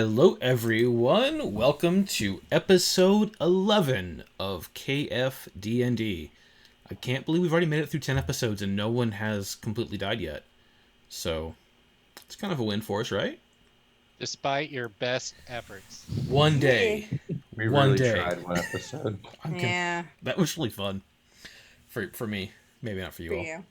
Hello, everyone. Welcome to episode 11 of KFD&D. I can't believe we've already made it through 10 episodes and no one has completely died yet. So, it's kind of a win for us, right? Despite your best efforts. One Yeah. day. We One really day. tried one episode. Yeah, That was really fun. For me. Maybe not for for you all. you.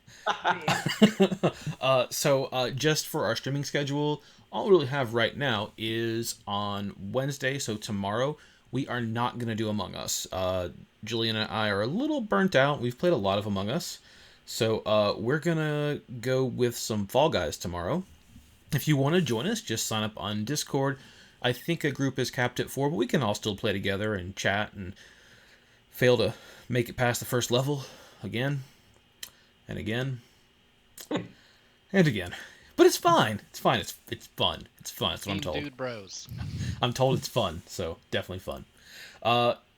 For you. Just for our streaming schedule, all we really have right now is on Wednesday, so tomorrow, we are not going to do Among Us. Julian and I are a little burnt out. We've played a lot of Among Us. So we're going to go with some Fall Guys tomorrow. If you want to join us, just sign up on Discord. I think a group is capped at 4, but we can all still play together and chat and fail to make it past the first level again and again and again. But it's fine. It's fine. It's fun. It's fun. That's what I'm Team told. Dude Bros. I'm told it's fun, so definitely fun.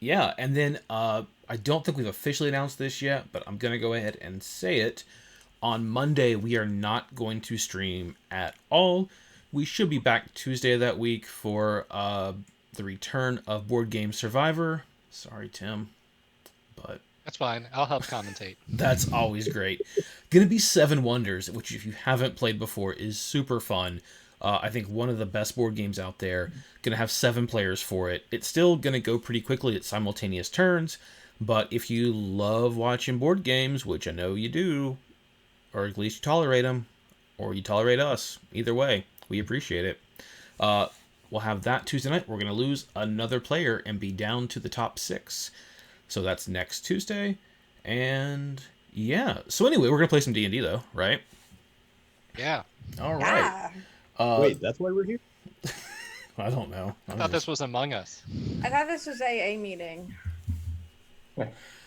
Yeah, and then I don't think we've officially announced this yet, but I'm gonna go ahead and say it. On Monday, we are not going to stream at all. We should be back Tuesday of that week for the return of Board Game Survivor. Sorry, Tim, but That's fine. I'll help commentate. that's always great. Gonna be Seven Wonders, which if you haven't played before is super fun. I think one of the best board games out there. Gonna have 7 players for it. It's still gonna go pretty quickly. It's simultaneous turns, but if you love watching board games, which I know you do, or at least you tolerate them, or you tolerate us, either way, we appreciate it. We'll have that Tuesday night. We're gonna lose another player and be down to the top 6. So that's next Tuesday. And yeah. So anyway, we're gonna play some D&D though, right? Yeah. All right. Yeah. Wait, that's why we're here? I don't know. I thought this was Among Us. I thought this was AA meeting.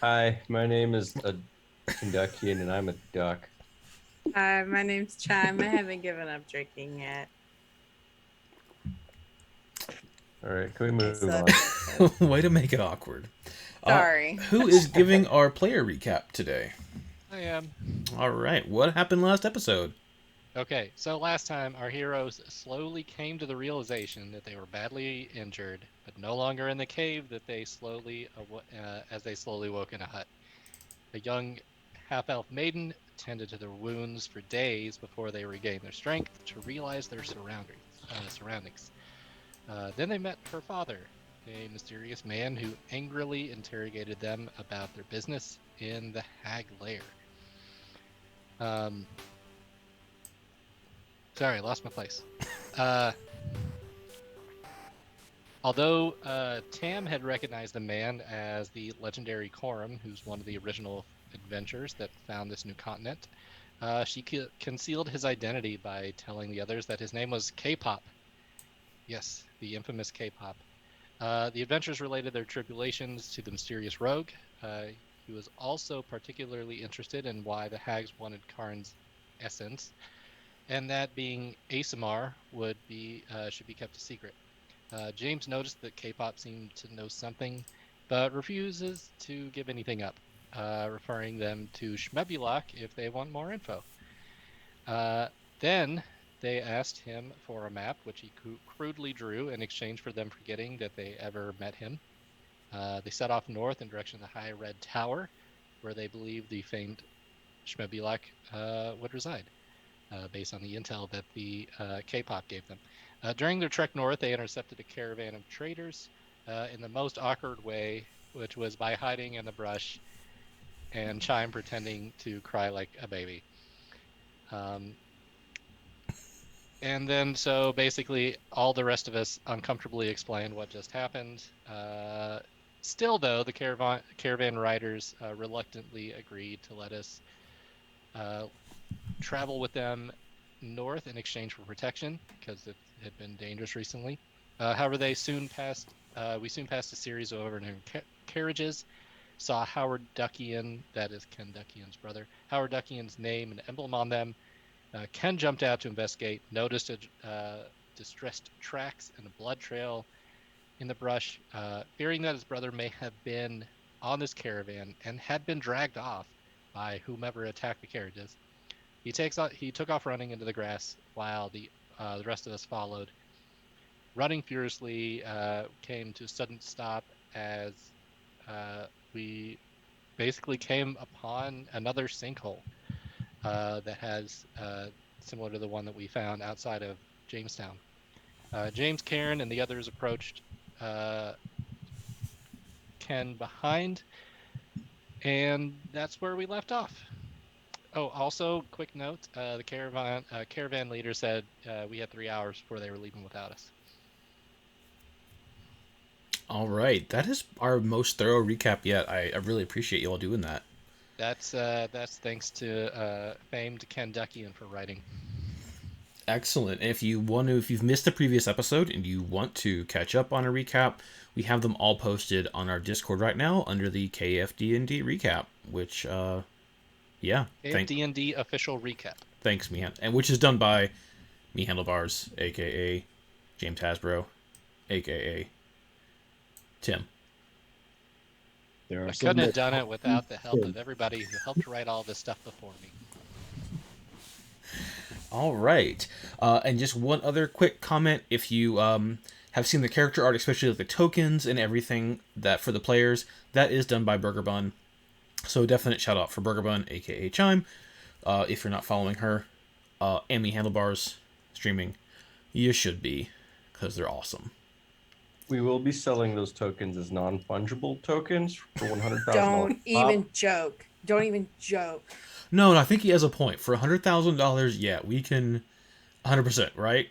Hi, my name is a Kentuckian and I'm a duck. Hi, my name's Chime. I haven't given up drinking yet. All right, can we move So- on? Way to make it awkward. Sorry. Who is giving our player recap today? I am. All right. What happened last episode? Okay, so last time our heroes slowly came to the realization that they were badly injured, but no longer in the cave that they as they slowly woke in a hut. A young half-elf maiden tended to their wounds for days before they regained their strength to realize their surroundings. Then they met her father, a mysterious man who angrily interrogated them about their business in the hag lair. Sorry, I lost my place. Although Tam had recognized the man as the legendary Corum, who's one of the original adventurers that found this new continent, she concealed his identity by telling the others that his name was K-Pop. Yes, the infamous K-Pop. The adventurers related their tribulations to the mysterious rogue. He was also particularly interested in why the hags wanted Karn's essence, and that being ASMR should be kept a secret. James noticed that K-Pop seemed to know something, but refuses to give anything up, referring them to Schmebulok if they want more info. Then they asked him for a map, which he crudely drew in exchange for them forgetting that they ever met him. They set off north in direction of the High Red Tower, where they believed the famed Schmebulok would reside, based on the intel that the K-Pop gave them. During their trek north, they intercepted a caravan of traders in the most awkward way, which was by hiding in the brush and Chime pretending to cry like a baby. And then, so basically, all the rest of us uncomfortably explained what just happened. Still, though, the caravan riders reluctantly agreed to let us travel with them north in exchange for protection, because it had been dangerous recently. However, we soon passed a series of overturned carriages, saw Howard Duckian, that is Ken Duckian's brother, Howard Duckian's name and emblem on them. Ken jumped out to investigate, noticed distressed tracks and a blood trail in the brush, fearing that his brother may have been on this caravan and had been dragged off by whomever attacked the carriages. He took off running into the grass while the rest of us followed. running furiously, came to a sudden stop as we basically came upon another sinkhole that has similar to the one that we found outside of Jamestown. James, Karen, and the others approached Ken behind, and that's where we left off. Oh, also, quick note: the caravan leader said we had 3 hours before they were leaving without us. All right, that is our most thorough recap yet. I really appreciate you all doing that. That's thanks to famed Kentuckian for writing. Excellent. If you've missed the previous episode and you want to catch up on a recap, we have them all posted on our Discord right now under the KFD&D recap, which, yeah. KFD&D official recap. Thanks, Mehan. And which is done by Me Handlebars, a.k.a. James Hasbro, a.k.a. Tim. I couldn't have done it without the help of everybody who helped write all this stuff before me. All right. And just one other quick comment. If you have seen the character art, especially like the tokens and everything that for the players, that is done by Burger Bun. So definite shout out for Burger Bun, aka Chime. If you're not following her, Amy Handlebars streaming, you should be, because they're awesome. We will be selling those tokens as non-fungible tokens for 100,000. Don't even joke. Don't even joke. No, I think he has a point. For $100,000, yeah, we can 100%, right?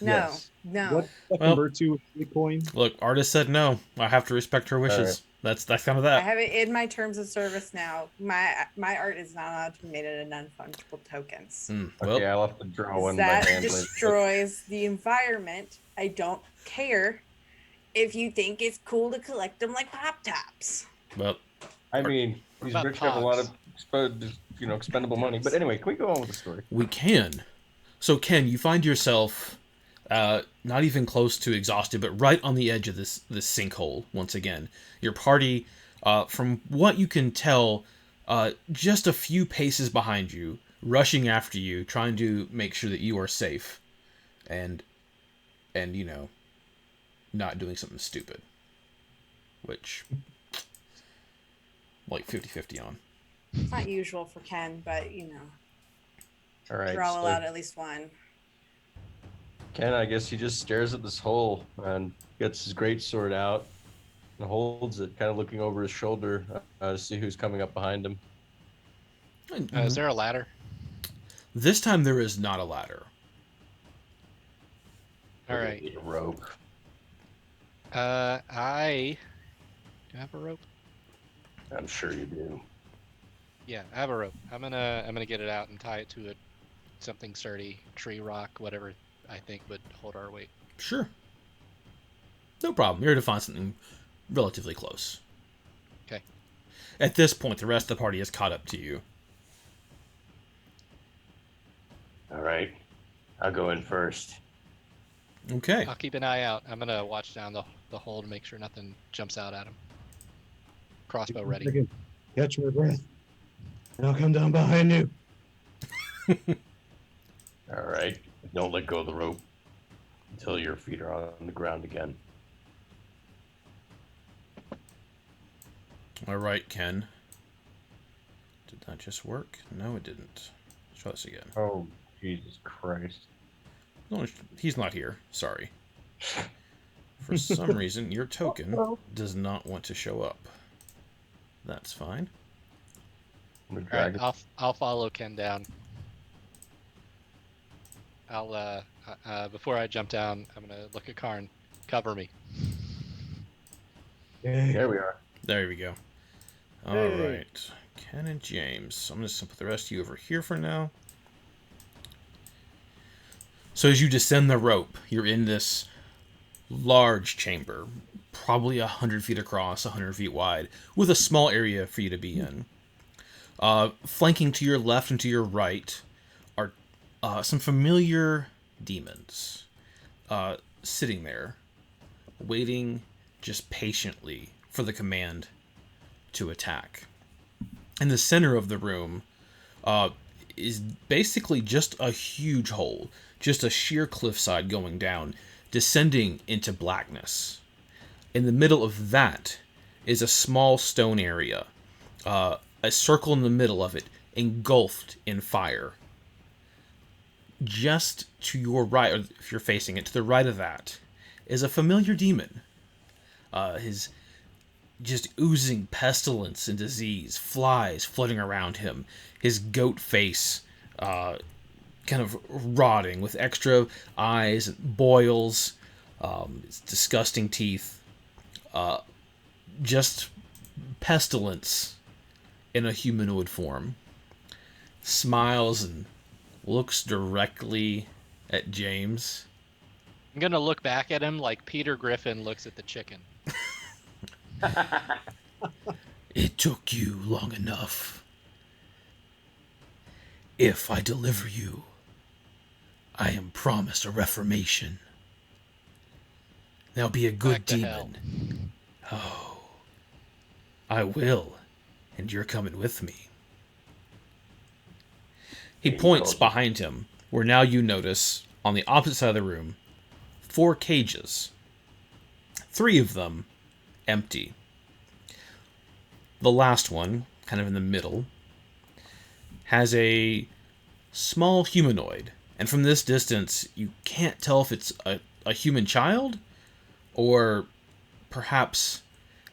No, Yes. no. What that convert to with Bitcoin? Look, artist said no. I have to respect her wishes. That's kind of I that. have it in my terms of service now. My art is not allowed to be made into non-fungible tokens. Well, Okay, I'll have to draw one by That hand later. destroys the environment. I don't care if you think it's cool to collect them like pop tops. well, I mean, these about rich have a lot of pogs? expendable money. But anyway, can we go on with the story? we can. So, Ken, you find yourself not even close to exhausted, but right on the edge of this sinkhole once again. Your party, from what you can tell, just a few paces behind you, rushing after you, trying to make sure that you are safe, and you know, not doing something stupid, which like 50-50 on. It's not usual for Ken, but you know, All right. we're all so allowed at least one. Ken, I guess he just stares at this hole and gets his great sword out and holds it, kind of looking over his shoulder to see who's coming up behind him. Is there a ladder? This time there is not a ladder. All We're gonna right. need a rope. I do I have a rope? I'm sure you do. Yeah, I have a rope. I'm gonna get it out and tie it to something sturdy, tree, rock, whatever I think would hold our weight. Sure. No problem. You're to find something relatively close. Okay. At this point, the rest of the party has caught up to you. All right. I'll go in first. Okay. I'll keep an eye out. I'm gonna watch down the hole to make sure nothing jumps out at him. Crossbow ready. I can catch my breath, and I'll come down behind you. All right. Don't let go of the rope until your feet are on the ground again. All right, Ken. Did that just work? No, it didn't. Let's try this again. Oh, Jesus Christ. No, he's not here. Sorry. For some reason, your token does not want to show up. That's fine. I'm gonna All drag right, it. I'll follow Ken down. I'll before I jump down, I'm gonna look at Karn. Cover me. Okay. There we are. There we go. All Hey. right. Ken and James. I'm just going to put the rest of you over here for now. So as you descend the rope, you're in this large chamber, probably 100 feet across, 100 feet wide, with a small area for you to be in. Flanking to your left and to your right are some familiar demons sitting there, waiting just patiently for the command to attack. In the center of the room is basically just a huge hole, just a sheer cliffside going down, descending into blackness. In the middle of that is a small stone area, a circle in the middle of it, engulfed in fire. Just to your right, or if you're facing it, to the right of that, is a familiar demon. His just oozing pestilence and disease, flies floating around him, his goat face kind of rotting with extra eyes, boils, his disgusting teeth, just pestilence in a humanoid form. Smiles and looks directly at James. I'm gonna look back at him like Peter Griffin looks at the chicken. It took you long enough. If I deliver you, I am promised a reformation. Now be a good Back to hell. demon. Oh, I will, and you're coming with me. He points behind him, where now you notice, on the opposite side of the room, 4 cages. 3 of them empty. The last one, kind of in the middle, has a small humanoid. And from this distance, you can't tell if it's a human child or perhaps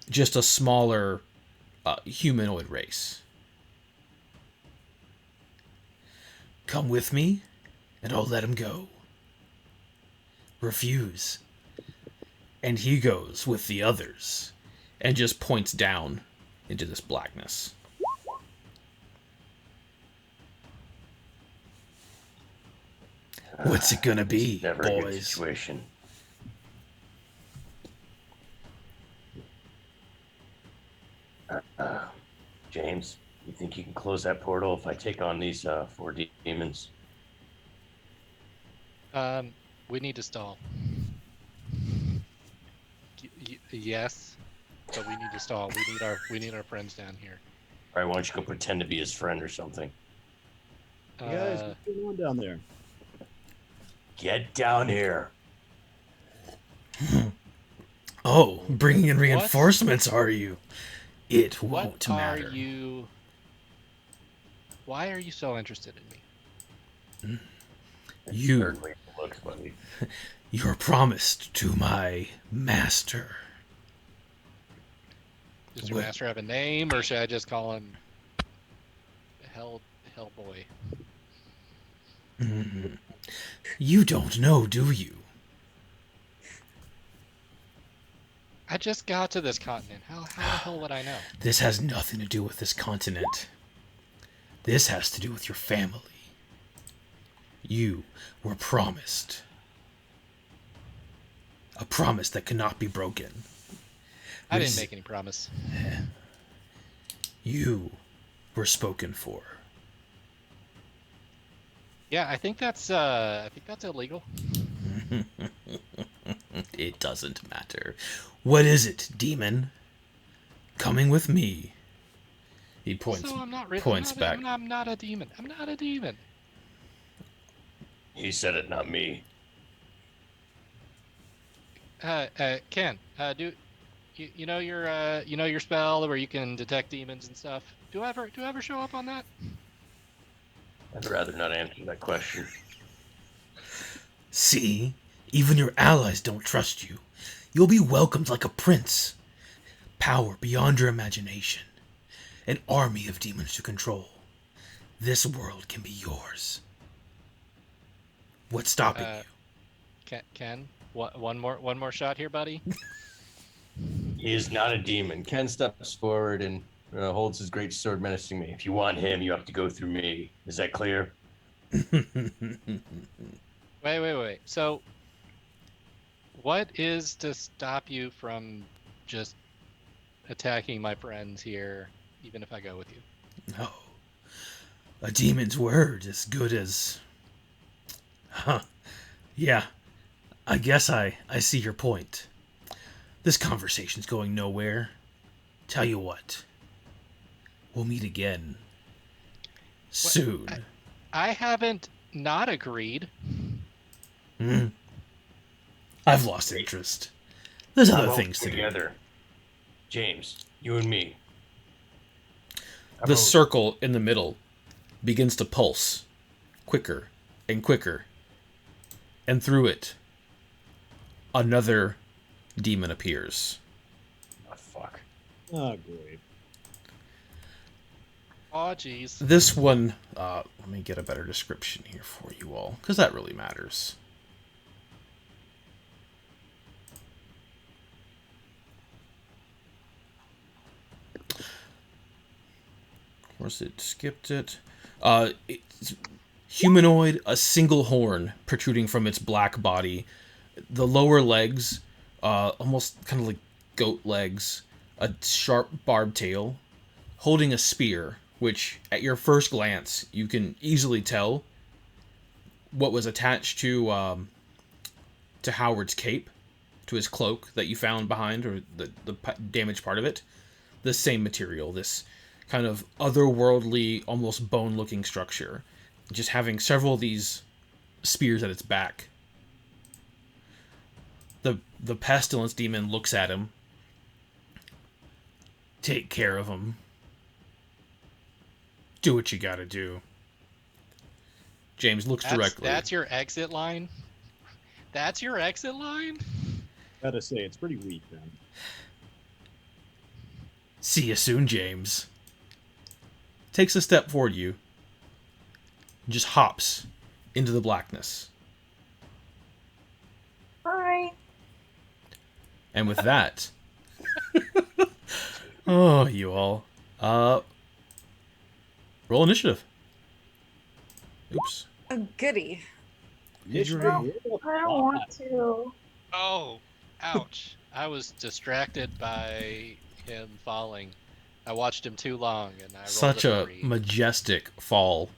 just a smaller humanoid race. Come with me, and I'll let him go. Refuse. And he goes with the others, and just points down into this blackness. What's it gonna be, Never a good boys? situation. James, you think you can close that portal if I take on these 4 demons? We need to stall. Yes, but we need to stall. We need our friends down here. All right, why don't you go pretend to be his friend or something? Hey guys, what's going on down there? Get down here. Oh, bringing in reinforcements, are you? It won't What matter. are you? Why are you so interested in me? You, Certainly looks funny. you're promised to my master. Does your What? master have a name, or should I just call him Hellboy? Mhm. You don't know, do you? I just got to this continent. How the hell would I know? This has nothing to do with this continent. This has to do with your family. You were promised. A promise that cannot be broken. I didn't Res- make any promise. You were spoken for. Yeah, I think that's illegal. It doesn't matter. What is it, demon? Coming with me. He points. So I'm not really. points back. I'm not a demon. I'm not a demon. He said it, not me. Ken, do you know your spell where you can detect demons and stuff? Do I ever show up on that? I'd rather not answer that question. See? Even your allies don't trust you. You'll be welcomed like a prince. Power beyond your imagination. An army of demons to control. This world can be yours. What's stopping you? Ken, one more shot here, buddy. He is not a demon. Ken steps forward and holds his great sword menacing me. If you want him, you have to go through me. Is that clear? Wait. So, what is to stop you from just attacking my friends here, even if I go with you? No. A demon's word as good as... Huh. Yeah. I guess I see your point. This conversation's going nowhere. Tell you what. We'll meet again. Soon. I haven't not agreed. Hmm. I've lost interest. There's How other about things to do. together? James, you and me. How The about- circle in the middle begins to pulse quicker and quicker. And through it, another demon appears. Oh, fuck. Oh, great. Oh, jeez. This one, let me get a better description here for you all, because that really matters. Of course, it skipped it. It's humanoid, a single horn protruding from its black body. The lower legs, almost kind of like goat legs. A sharp barbed tail, holding a spear, which at your first glance you can easily tell what was attached to Howard's cape, to his cloak that you found behind, or the damaged part of it. The same material, this kind of otherworldly, almost bone-looking structure, just having several of these spears at its back. The pestilence demon looks at him. Take care of him. Do what you gotta do. James looks directly. That's your exit line? That's your exit line? Gotta say, it's pretty weak, man. See you soon, James. Takes a step forward you. Just hops into the blackness. Bye. And with that... oh, you all. Roll initiative. Oops. Oh, goody. Initiative. I don't want to. Oh, ouch. I was distracted by him falling. I watched him too long, and I rolled Such a 3. majestic fall.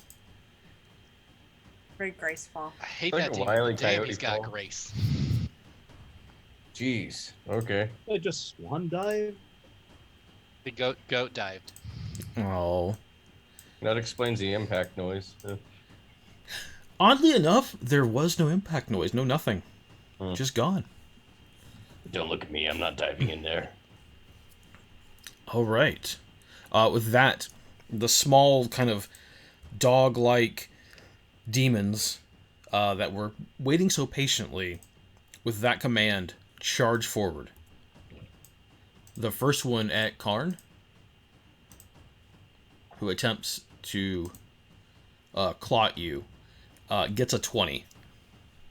Very graceful. I hate Like that a demon. Wile E. Damn, Coyote he's got fall. grace. Jeez. Okay. I just swan dive. The goat dived. Oh. That explains the impact noise. Oddly enough, there was no impact noise. No nothing. Hmm. Just gone. Don't look at me. I'm not diving in there. All right. With that, the small kind of dog-like demons that were waiting so patiently, with that command, charge forward. The first one at Karn, who attempts to claw at you, gets a 20.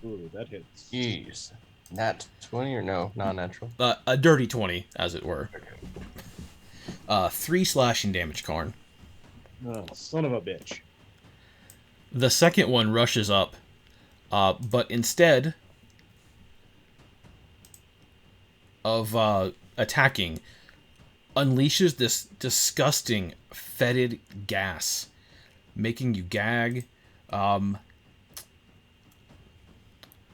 Ooh, that hits. Jeez. Nat 20 or no? Non-natural. A dirty 20, as it were. Okay. 3 slashing damage, Karn. Oh, son of a bitch. The second one rushes up, but instead of attacking, unleashes this disgusting, fetid gas, making you gag.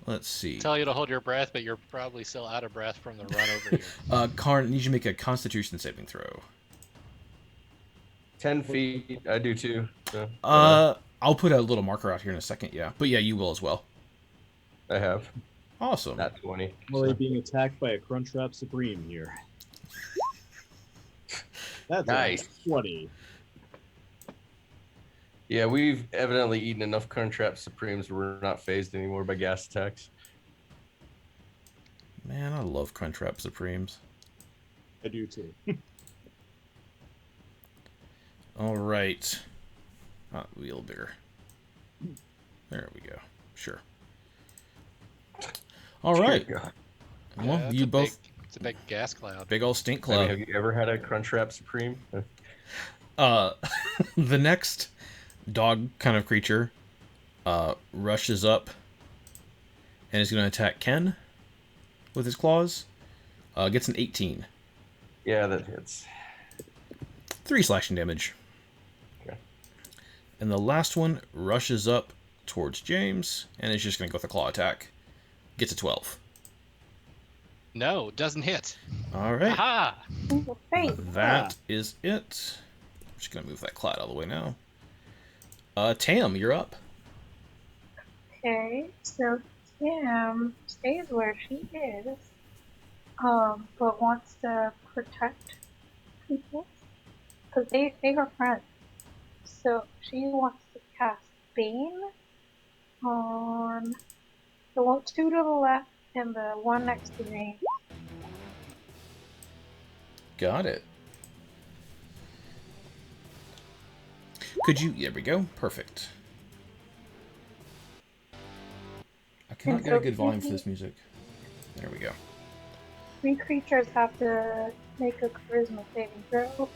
Let's see. Tell you to hold your breath, but you're probably still out of breath from the run over here. Karn, I need you to make a Constitution saving throw. 10 feet. I do too. So, I'll put a little marker out here in a second, yeah. But yeah, you will as well. I have. Awesome. Nat 20. Molly being attacked by a Crunchwrap Supreme here. That's Nice. a 20. Yeah, we've evidently eaten enough Crunchwrap Supremes where we're not phased anymore by gas attacks. Man, I love Crunchwrap Supremes. I do too. All right. A little bigger. There we go. Sure. All right. Dear God. Well, Yeah, it's you a both It's a big gas cloud. big old stink I mean, cloud. have you ever had a Crunchwrap Supreme? The next dog kind of creature rushes up and is going to attack Ken with his claws. Gets an 18. Yeah, that hits. 3 slashing damage. Okay. And the last one rushes up towards James and is just going to go with a claw attack. Gets a 12. No, doesn't hit. All right. Aha! Thanks. That is it. I'm just going to move that cloud out of the way now. Tam, you're up. Okay, so Cam stays where she is, but wants to protect people because they are friends. So she wants to cast Bane on the two to the left and the one next to me. Got it. Could you... There we go. Perfect. I cannot And get a so good volume for this music. There we go. 3 creatures have to make a charisma saving throw.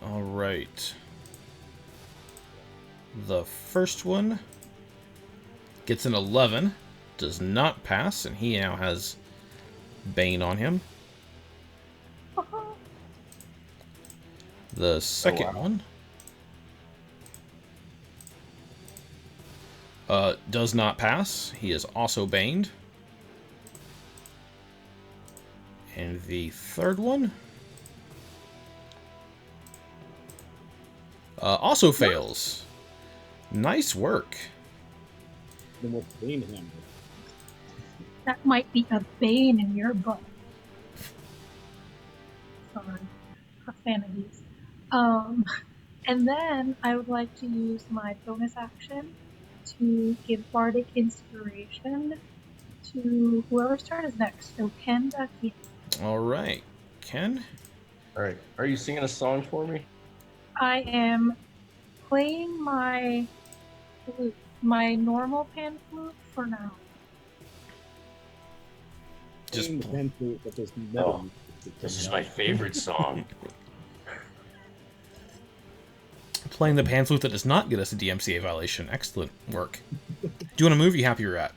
All right. The first one gets an 11. Does not pass, and he now has Bane on him. The second one does not pass. He is also baned. And the third one also fails. Nice work. Then what's Bane him? That might be a bane in your butt. Sorry, profanities. And then I would like to use my bonus action to give Bardic Inspiration to whoever's turn is next. So Ken Ducky. All right, Ken. All right. Are you singing a song for me? I am playing my flute, my normal pan flute for now. Just Playing the pan flute, but there's never. Oh, This is my favorite song. playing the pan flute that does not get us a DMCA violation. Excellent work. Do you want to move? You happy you're at?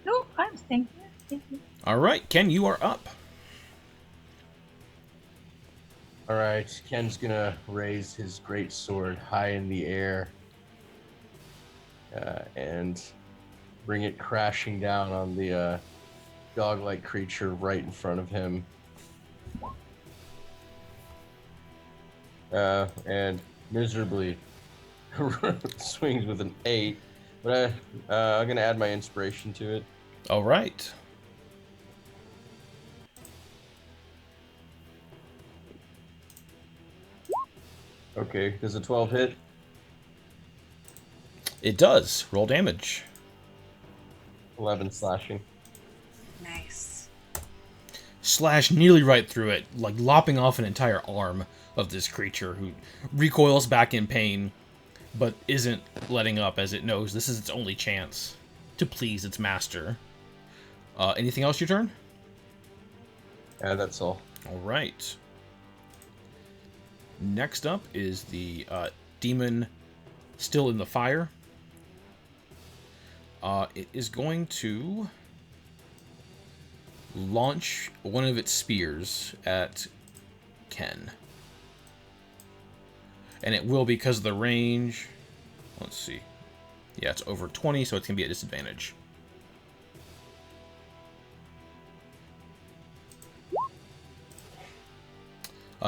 No, I'm staying here. Thank you. All right, Ken, you are up. All right. Ken's gonna raise his great sword high in the air and bring it crashing down on the dog-like creature right in front of him. And miserably swings with an 8, but I'm gonna add my inspiration to it. All right. Okay, does a 12 hit? It does. Roll damage. 11 slashing. Nice. Slash nearly right through it, like lopping off an entire arm of this creature who recoils back in pain, but isn't letting up as it knows this is its only chance to please its master. Anything else your turn? That's all. All right. Next up is the demon still in the fire. It is going to launch one of its spears at Ken. And it will because of the range. Let's see. Yeah, it's over 20, so it's going to be at disadvantage.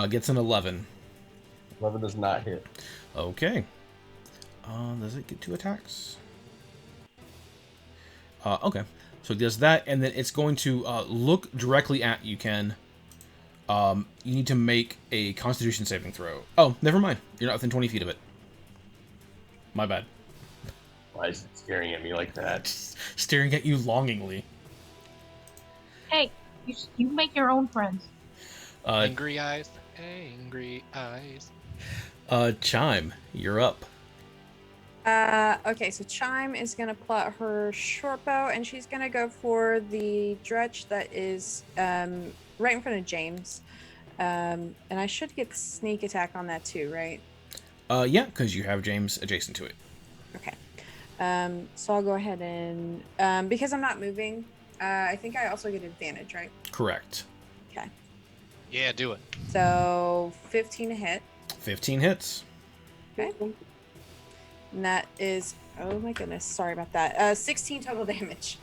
Gets an 11. 11 does not hit. Okay. Does it get 2 attacks? Okay. So it does that, and then it's going to look directly at you, Ken. You need to make a Constitution saving throw. Oh, never mind. You're not within 20 feet of it. My bad. Why is it staring at me like that? Staring at you longingly. Hey, you make your own friends. Angry eyes. Angry eyes. Chime, you're up. Okay, so Chime is gonna plot her short bow, and she's gonna go for the dretch that is right in front of James. And I should get sneak attack on that too, right? Yeah, because you have James adjacent to it. Okay. So I'll go ahead and because I'm not moving, I think I also get advantage, right? Correct. Okay. Yeah, do it. So 15 to hit. 15 hits. Okay. And that is, oh my goodness, sorry about that. 16 total damage.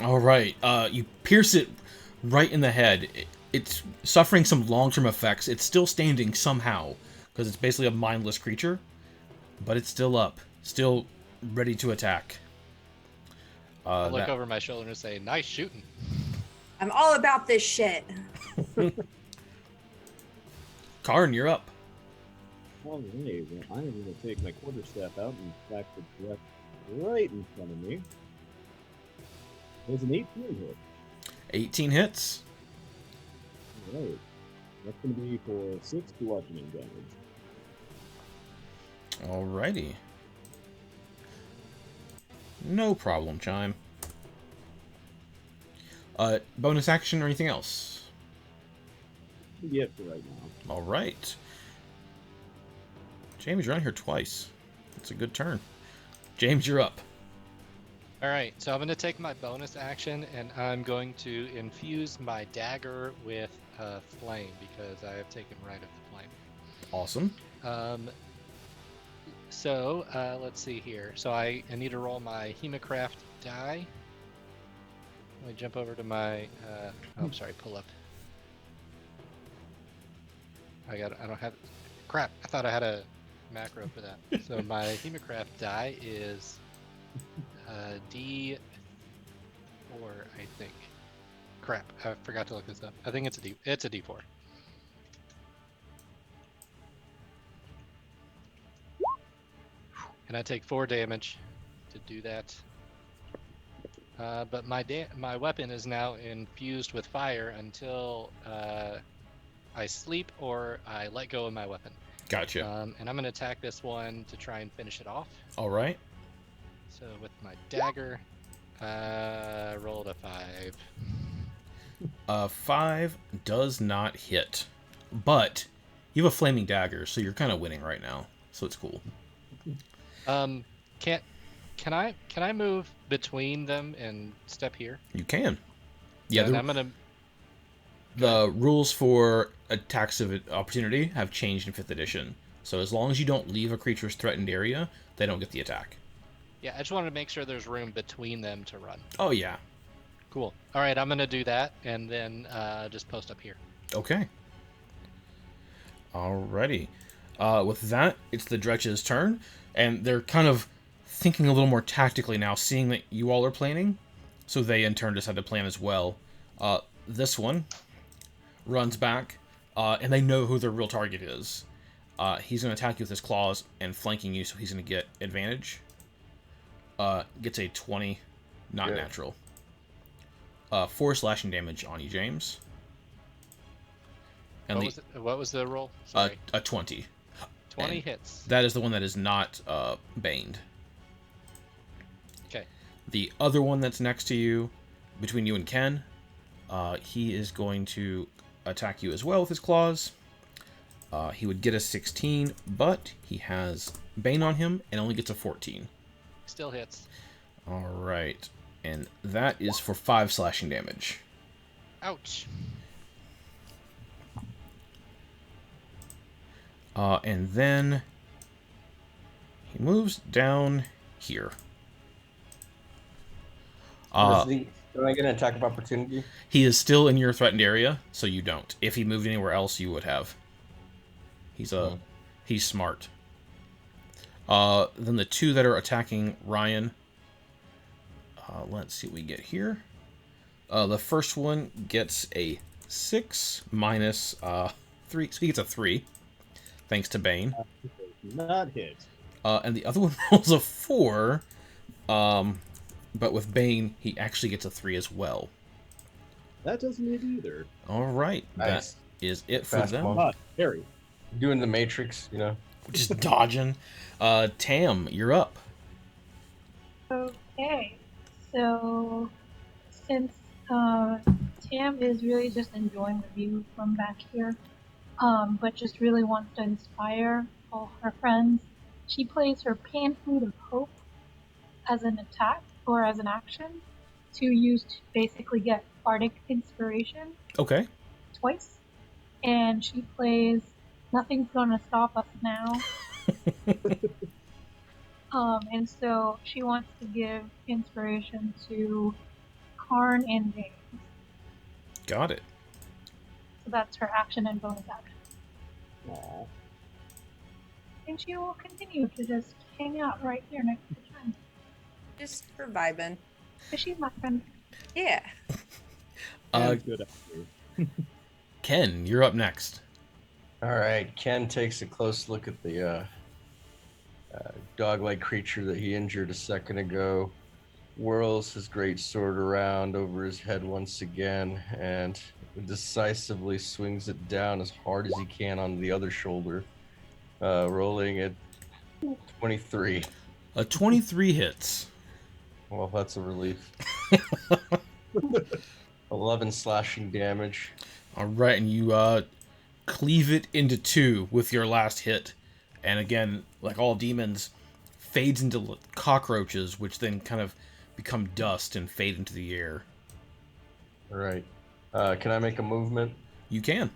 All right. You pierce it right in the head. It's suffering some long-term effects. It's still standing somehow because it's basically a mindless creature, but it's still up, still ready to attack. I look over my shoulder and say, "Nice shooting." I'm all about this shit. Karn, you're up. All right, well, I'm going to take my quarterstaff out and attack the threat right in front of me. There's an 18 hit. 18 hits. All right. That's going to be for 6 bludgeoning damage. Alrighty. No problem, Chime. Bonus action or anything else? Yeah, for right now. Alright. James, you're on here twice. That's a good turn. James, you're up. All right, so I'm going to take my bonus action, and I'm going to infuse my dagger with flame, because I have taken right of the flame. Awesome. So let's see here. So I need to roll my Hemocraft die. Let me jump over to my. Oh, sorry. Pull up. I don't have. Crap! I thought I had a macro for that. So my Hemocraft die is D4, I think. Crap! I forgot to look this up. I think it's a D. It's a D4. And I take 4 damage to do that. But my weapon is now infused with fire until I sleep or I let go of my weapon. Gotcha. And I'm going to attack this one to try and finish it off. All right. So with my dagger, rolled a 5. 5 does not hit. But you have a flaming dagger, so you're kind of winning right now. So it's cool. Can I move between them and step here? You can. Yeah, And I'm gonna. The rules for attacks of opportunity have changed in 5th edition. So as long as you don't leave a creature's threatened area, they don't get the attack. Yeah, I just wanted to make sure there's room between them to run. Oh, yeah. Cool. All right, I'm gonna do that, and then just post up here. Okay. Alrighty. With that, it's the Dretch's turn, and they're kind of thinking a little more tactically now, seeing that you all are planning, so they in turn decide to plan as well. This one runs back, and they know who their real target is. He's going to attack you with his claws and flanking you, so he's going to get advantage. Gets a 20, not natural. 4 slashing damage on you, James. And what was the roll? Sorry. A 20. 20 and hits. That is the one that is not baned. Okay. The other one that's next to you, between you and Ken, he is going to attack you as well with his claws. He would get a 16, but he has Bane on him and only gets a 14. Still hits. Alright. And that is for 5 slashing damage. Ouch. And then he moves down here. Am I get an attack of opportunity? He is still in your threatened area, so you don't. If he moved anywhere else, you would have. He's smart. Then the 2 that are attacking Ryan. Let's see what we get here. The first one gets a 6 minus 3, so he gets a 3. Thanks to Bane. Not hit. And the other one rolls a 4. But with Bane, he actually gets a 3 as well. That doesn't hit either. Alright. Nice. That is it for Fast them. one. Harry. Doing the Matrix, you know. Just dodging. Tam, you're up. Okay, so since Tam is really just enjoying the view from back here, but just really wants to inspire all her friends, she plays her Pan Flute of Hope as an attack or as an action to use to basically get bardic inspiration Okay. twice, and she plays Nothing's Gonna Stop Us Now. And so she wants to give inspiration to Karn and James. Got it. So that's her action and bonus action. Aw. And she will continue to just hang out right here next to Ken. Just for vibing. But she's my friend. Yeah. Ken's good after. Ken, you're up next. All right. Ken takes a close look at the dog-like creature that he injured a second ago, whirls his great sword around over his head once again, and decisively swings it down as hard as he can on the other shoulder, rolling at 23. A 23 hits. Well, that's a relief. 11 slashing damage. All right, and you cleave it into two with your last hit. And again, like all demons, fades into cockroaches, which then kind of become dust and fade into the air. All right. Can I make a movement? You can.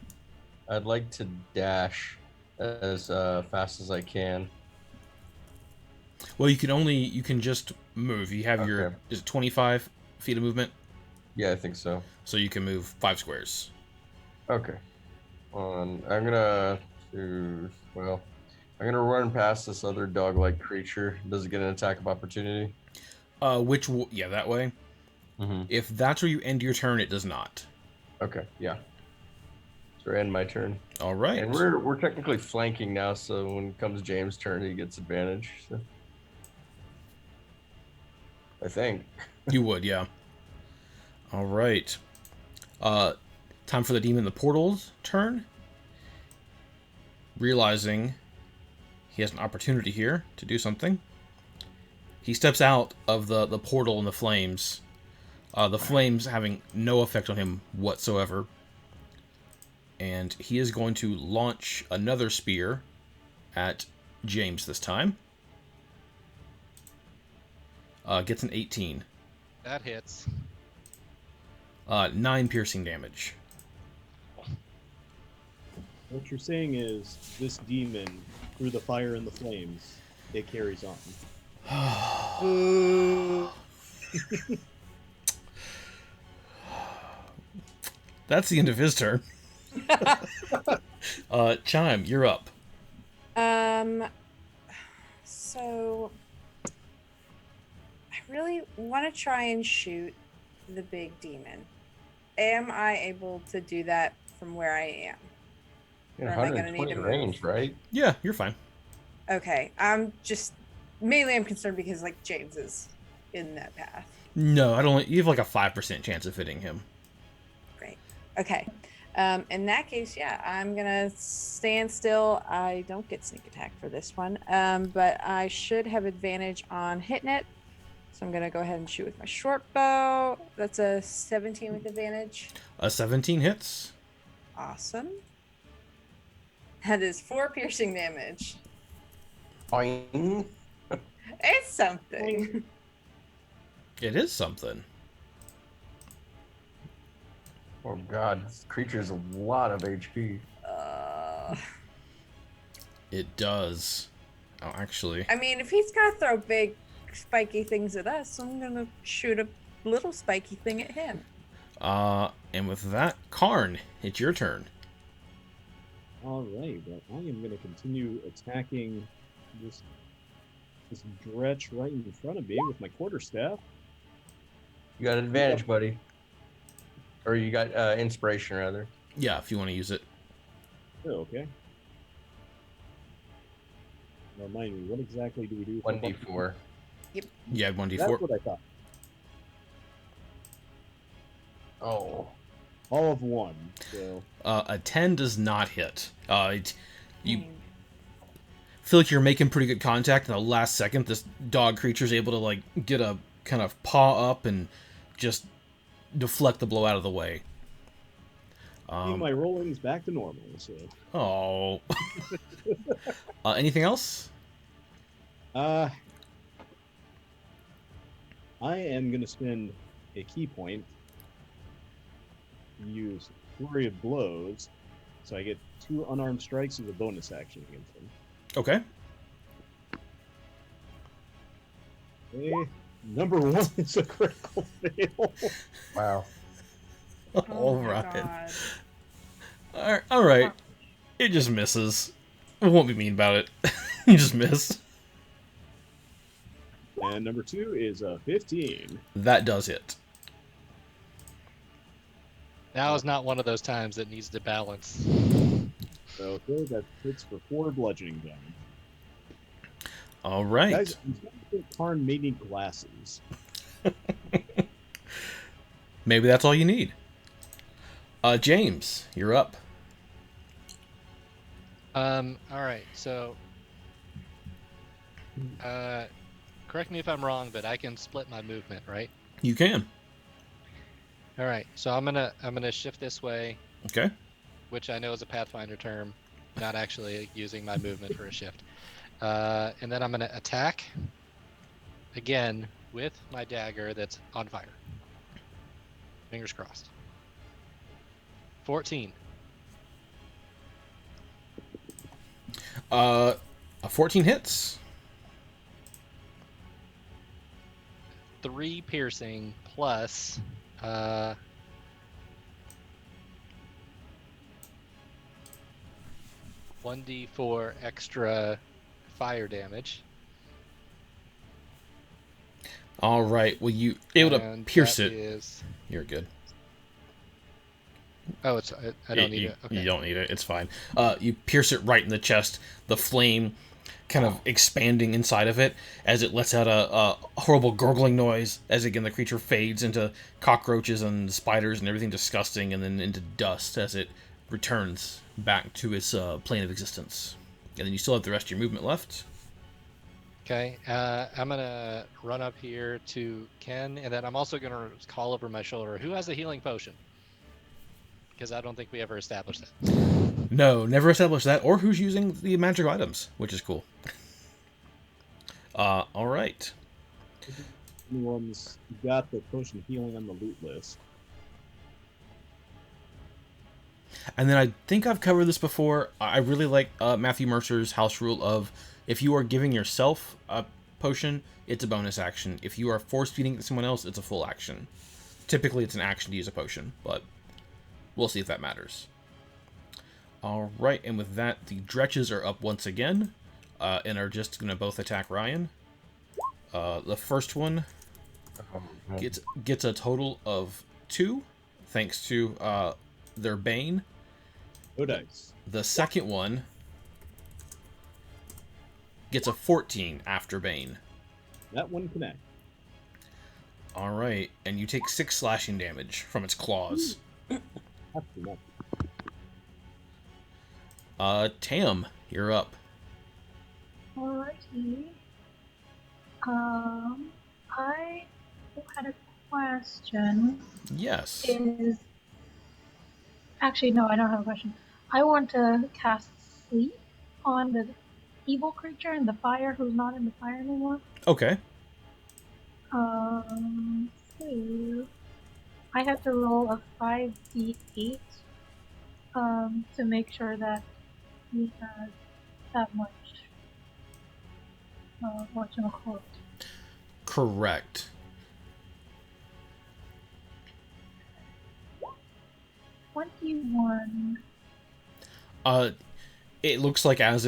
I'd like to dash as fast as I can. Well, you can just move. You have your, Okay. is it 25 feet of movement? Yeah, I think so. So you can move 5 squares. Okay. I'm gonna run past this other dog-like creature. Does it get an attack of opportunity? Yeah, that way. Mm-hmm. If that's where you end your turn, it does not. Okay, yeah. So I end my turn. All right. And we're technically flanking now, so when it comes James' turn, he gets advantage. So. I think. You would, yeah. All right. Time for the demon in the portal's turn. Realizing he has an opportunity here to do something, he steps out of the portal in the flames. The flames having no effect on him whatsoever. And he is going to launch another spear at James this time. Gets an 18. That hits. 9 piercing damage. What you're saying is this demon, through the fire and the flames, it carries on. That's the end of his turn. Chime, you're up. So I really want to try and shoot the big demon. Am I able to do that from where I am? In Or am I gonna need 120 to move? range, right? Yeah, you're fine. Okay, I'm concerned because like James is in that path. No, I don't. You have like a 5% chance of hitting him. Great. Okay. In that case, yeah, I'm gonna stand still. I don't get sneak attack for this one, but I should have advantage on hitting it. So I'm gonna go ahead and shoot with my short bow. That's a 17 with advantage. A 17 hits. Awesome. That is 4 piercing damage. Boing. It's something. It is something. Oh god, this creature's a lot of HP. It does. Oh, actually. I mean, if he's gonna throw big spiky things at us, I'm gonna shoot a little spiky thing at him. And with that, Karn, it's your turn. All right, well, I am going to continue attacking this dretch right in front of me with my quarterstaff. You got advantage, buddy. Or you got inspiration, rather. Yeah, if you want to use it. Oh, okay. Now, remind me, what exactly do we do? 1d4. Yeah, 1d4. That's what I thought. Oh. All of one. So A 10 does not hit. You feel like you're making pretty good contact, and the last second, this dog creature is able to like get a kind of paw up and just deflect the blow out of the way. my rolling's back to normal. So. Oh. Anything else? I am going to spend a key point to use Flurry of Blows, so I get 2 unarmed strikes as a bonus action against them. Okay. Okay. Number 1 is a critical fail. Wow. Oh All my right. God. All right. It just misses. I won't be mean about it. You just miss. And number 2 is a 15. That does it. Now is not one of those times that needs to balance. Okay, that hits for 4 bludgeoning damage. All right. Guys, I'm starting to think Karn may need glasses. Maybe that's all you need. James, you're up. All right, so correct me if I'm wrong, but I can split my movement, right? You can. All right, so I'm gonna shift this way, Okay. which I know is a Pathfinder term, not actually using my movement for a shift. And then I'm gonna attack again with my dagger that's on fire. Fingers crossed. 14. A 14 hits. 3 piercing plus 1d4 extra fire damage. All right. Well, you able to And pierce that it. is- You're good. Oh, I don't need you, it. Okay. You don't need it. It's fine. You pierce it right in the chest. The flame kind of expanding inside of it as it lets out a horrible gurgling noise as again the creature fades into cockroaches and spiders and everything disgusting, and then into dust as it returns back to its plane of existence. And then you still have the rest of your movement left. Okay, I'm gonna run up here to Ken, and then I'm also gonna call over my shoulder, who has a healing potion? Because I don't think we ever established that. No, never established that, or who's using the magical items, which is cool. All right. Anyone's got the potion healing on the loot list. And then I think I've covered this before. I really like Matthew Mercer's house rule of if you are giving yourself a potion, it's a bonus action. If you are force feeding it to someone else, it's a full action. Typically, it's an action to use a potion, but we'll see if that matters. All right, and with that, the Dretches are up once again, and are just going to both attack Ryan. The first one gets a total of 2, thanks to their Bane. Oh, dice. The second one gets a 14 after Bane. That one connect. All right, and you take 6 slashing damage from its claws. That's enough. Tam, you're up. Alrighty. I had a question. Yes. Actually, no, I don't have a question. I want to cast sleep on the evil creature in the fire who's not in the fire anymore. Okay. So I have to roll a 5d8 to make sure that he has that much whatchamacallit. Correct. 21. It looks like as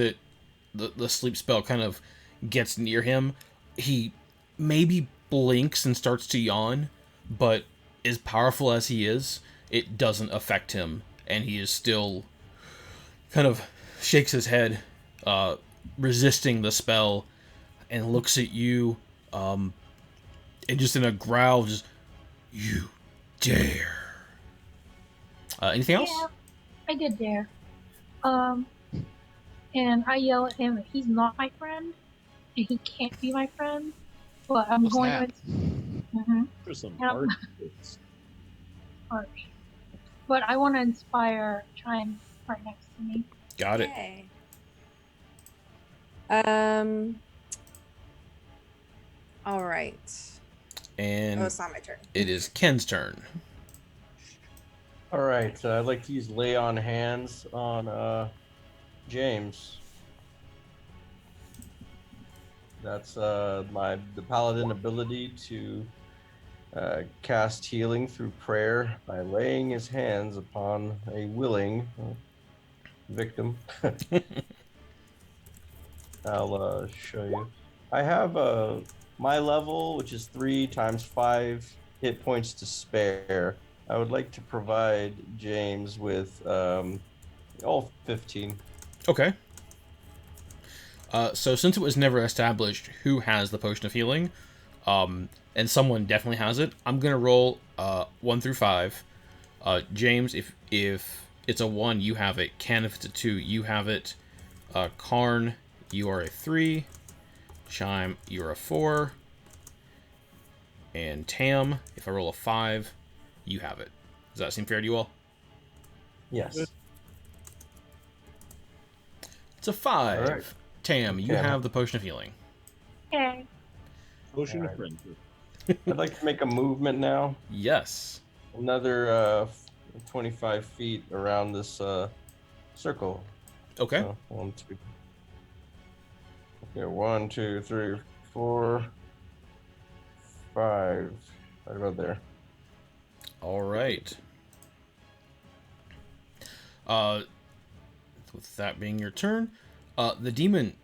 the sleep spell kind of gets near him, he maybe blinks and starts to yawn, but as powerful as he is, it doesn't affect him, and he is still kind of shakes his head, resisting the spell, and looks at you, and just in a growl, just, "You dare." Anything else? Yeah, I did dare. And I yell at him that he's not my friend, and he can't be my friend. But I'm Well, going snap. to. Mm-hmm. There's some Yep. hard hits. Harsh. But I want to inspire Chime right next to me. Got it. Yay. All right. And Oh, it's not my turn. it is Ken's turn. All right, I'd like to use lay on hands on James. That's the paladin ability to cast healing through prayer by laying his hands upon a willing victim. I'll show you. I have my level, which is 3 times 5 hit points to spare, I would like to provide James with all 15. Okay. So since it was never established who has the potion of healing, and someone definitely has it, I'm gonna roll 1 through 5. James, if it's a 1, you have it. Ken, if it's a 2, you have it. Karn, you are a 3. Chime, you're a 4. And Tam, if I roll a 5, you have it. Does that seem fair to you all? Yes. It's a 5. All right. Tam, you Tam. have the potion of healing. Yay. Potion Alright. of friendship. I'd like to make a movement now. Yes. Another 25 feet around this circle. Okay. So, 1, 2. Okay, 1, 2, 3, 4, 5. Right about there. All right. With that being your turn, the demon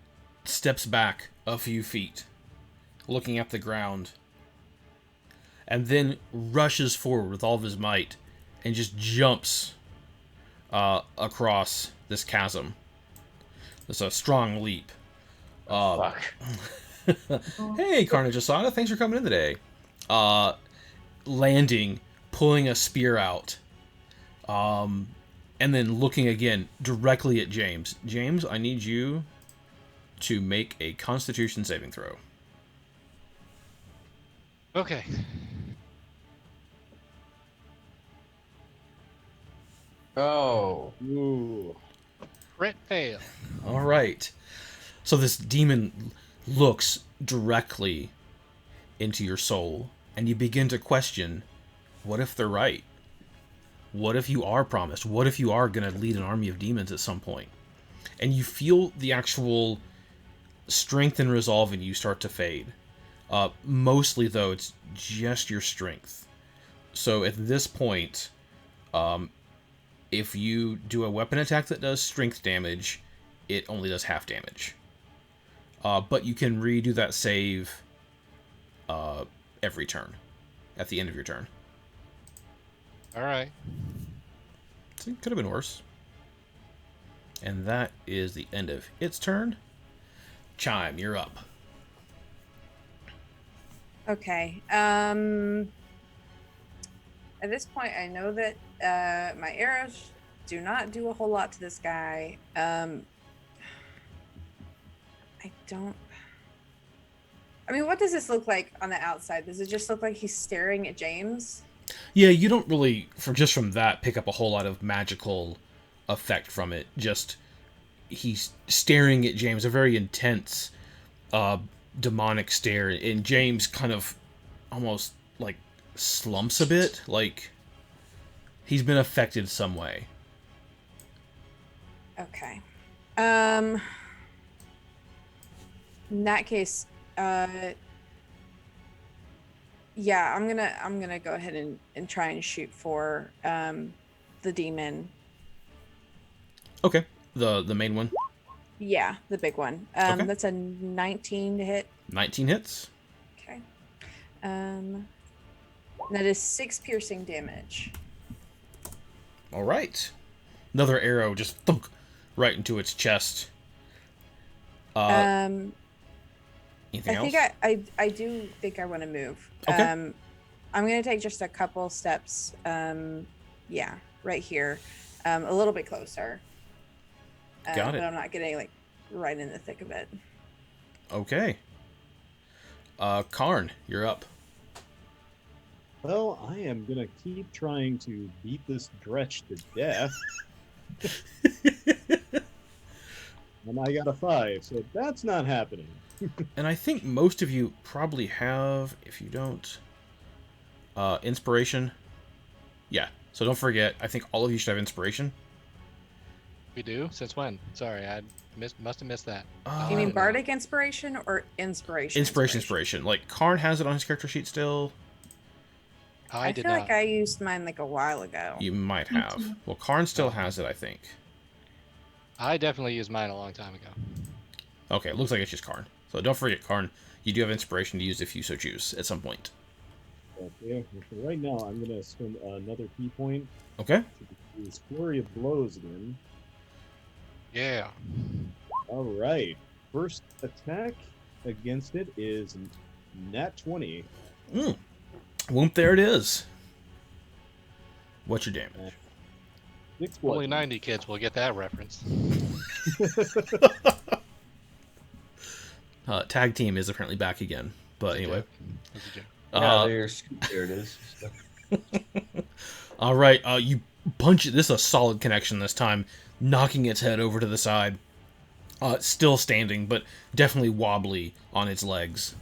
steps back a few feet, looking at the ground, and then rushes forward with all of his might and just jumps across this chasm. It's a strong leap. Fuck. Hey, Carnage Asada, thanks for coming in today. Landing, pulling a spear out, and then looking again directly at James. James, I need you to make a Constitution saving throw. Okay. Oh. Ooh. Crit fail. All right. So this demon looks directly into your soul, and you begin to question, what if they're right? What if you are promised? What if you are going to lead an army of demons at some point? And you feel the actual strength and resolve in you start to fade. Mostly, though, it's just your strength. So at this point, if you do a weapon attack that does strength damage, it only does half damage. But you can redo that save every turn, at the end of your turn. All right. So it could have been worse. And that is the end of its turn. Chime, you're up. Okay. At this point, I know that my arrows do not do a whole lot to this guy. I don't. I mean, what does this look like on the outside? Does it just look like he's staring at James? Yeah, you don't really, from that, pick up a whole lot of magical effect from it. Just, he's staring at James, a very intense, demonic stare, and James kind of almost, like, slumps a bit, like he's been affected some way. Okay. In that case, yeah, I'm gonna go ahead and try and shoot for the demon. Okay, the main one. Yeah, the big one. Okay. That's a 19 to hit. 19 hits. Okay. That is 6 piercing damage. All right. Another arrow just thunk right into its chest. Anything else? I do think I want to move. Okay. I'm gonna take just a couple steps. Yeah, right here, a little bit closer. Got it. But I'm not getting like right in the thick of it. Okay. Karn, you're up. Well, I am gonna keep trying to beat this dretch to death. And I got a 5, so that's not happening. And I think most of you probably have, if you don't, inspiration. Yeah, so don't forget, I think all of you should have inspiration. We do? Since when? Sorry, I must have missed that. You mean bardic inspiration or inspiration? Inspiration. Like, Karn has it on his character sheet still. I feel did not. like I used mine like a while ago. You might have. Well, Karn still has it, I think. I definitely used mine a long time ago. Okay, it looks like it's just Karn. So don't forget, Karn, you do have inspiration to use if you so choose at some point. Okay. So right now, I'm gonna spend another key point Okay. to use Flurry of Blows again. Yeah. All right. First attack against it is nat 20. Whoop, there it is. What's your damage? 6 Only bludgeoning. 90 kids will get that reference. Tag team is apparently back again. But anyway. That's a joke. There it is. All right. You punch it. This is a solid connection this time, knocking its head over to the side. Still standing, but definitely wobbly on its legs.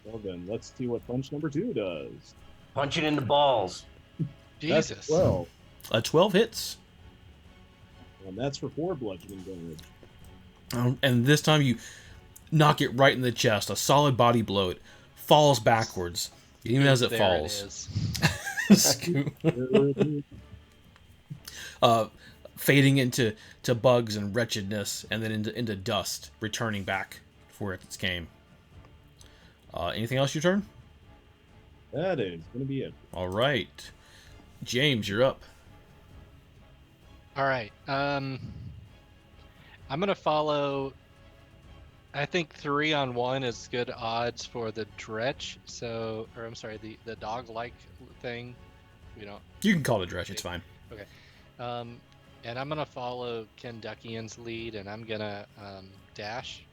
Well then, let's see what punch number 2 does. Punch it in the balls. Jesus. That's 12. 12 hits. And that's for 4 bludgeoning damage. And this time you knock it right in the chest. A solid body blow. It falls backwards. Even as it There falls. It is. Scoot. Fading into bugs and wretchedness, and then into dust, returning back for its came. Anything else your turn? That is going to be it. All right. James, you're up. All right. I'm gonna follow. I think 3-on-1 is good odds for the dretch. So, or I'm sorry, the dog-like thing. We don't. You can call it Dretch, it's fine. Okay. And I'm gonna follow Kenduckian's lead, and I'm gonna dash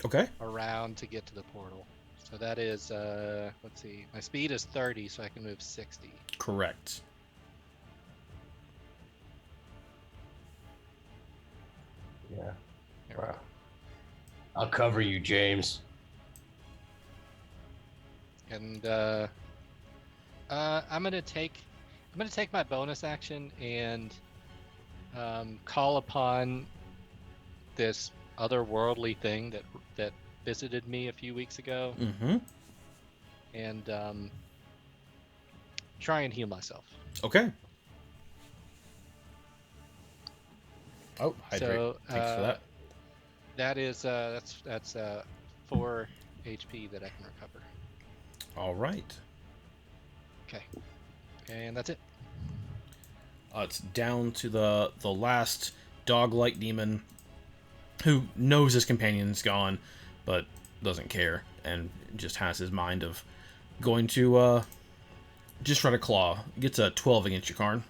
Okay. around to get to the portal. So that is let's see. My speed is 30, so I can move 60. Correct. Yeah. There we Wow. go. I'll cover you, James. And I'm gonna take my bonus action and call upon this otherworldly thing that visited me a few weeks ago, Mm-hmm. and try and heal myself. Okay. Oh, hydrate. So Thanks for that. that is that's 4 HP that I can recover. All right. Okay, and that's it. It's down to the last dog-like demon who knows his companion's gone, but doesn't care and just has his mind of going to just try to claw. Gets a 12 against your Karn.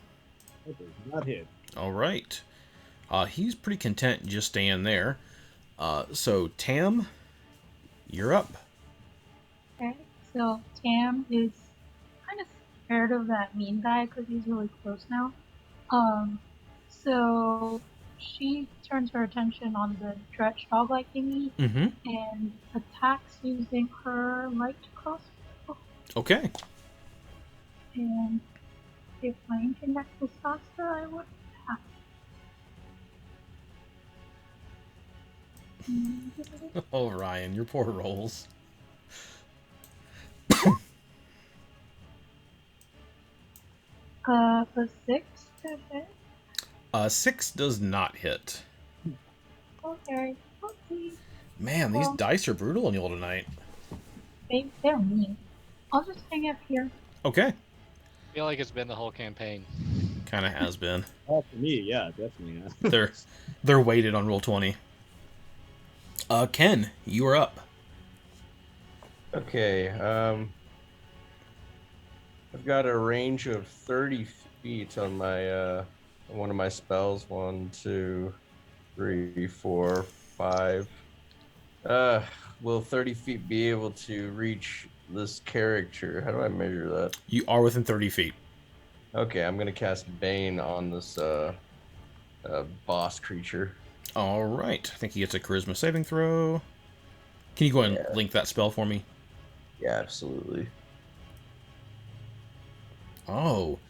That does not hit. All right. He's pretty content just staying there. So Tam, you're up. Okay, so Tam is kind of scared of that mean guy because he's really close now. So she turns her attention on the dretch dog-like thingy Mm-hmm. and attacks using her light crossbow. Okay. And if my internet was faster, I would have. Oh, Ryan, your poor rolls. A 6 to hit. 6 does not hit. Okay, okay. Man, these Well- dice are brutal on you all tonight. They're mean. I'll just hang up here. Okay. I feel like it's been the whole campaign. Kind of has been. Oh, for me, yeah, definitely. Yeah. They're weighted on roll 20. Ken, you are up. Okay. I've got a range of 30 feet on my one of my spells. 1, 2, 3, 4, 5. Will 30 feet be able to reach this character? How do I measure that? You are within 30 feet. Okay, I'm gonna cast Bane on this boss creature. All right. I think he gets a charisma saving throw. Can you go ahead and link that spell for me? Yeah, absolutely. Oh,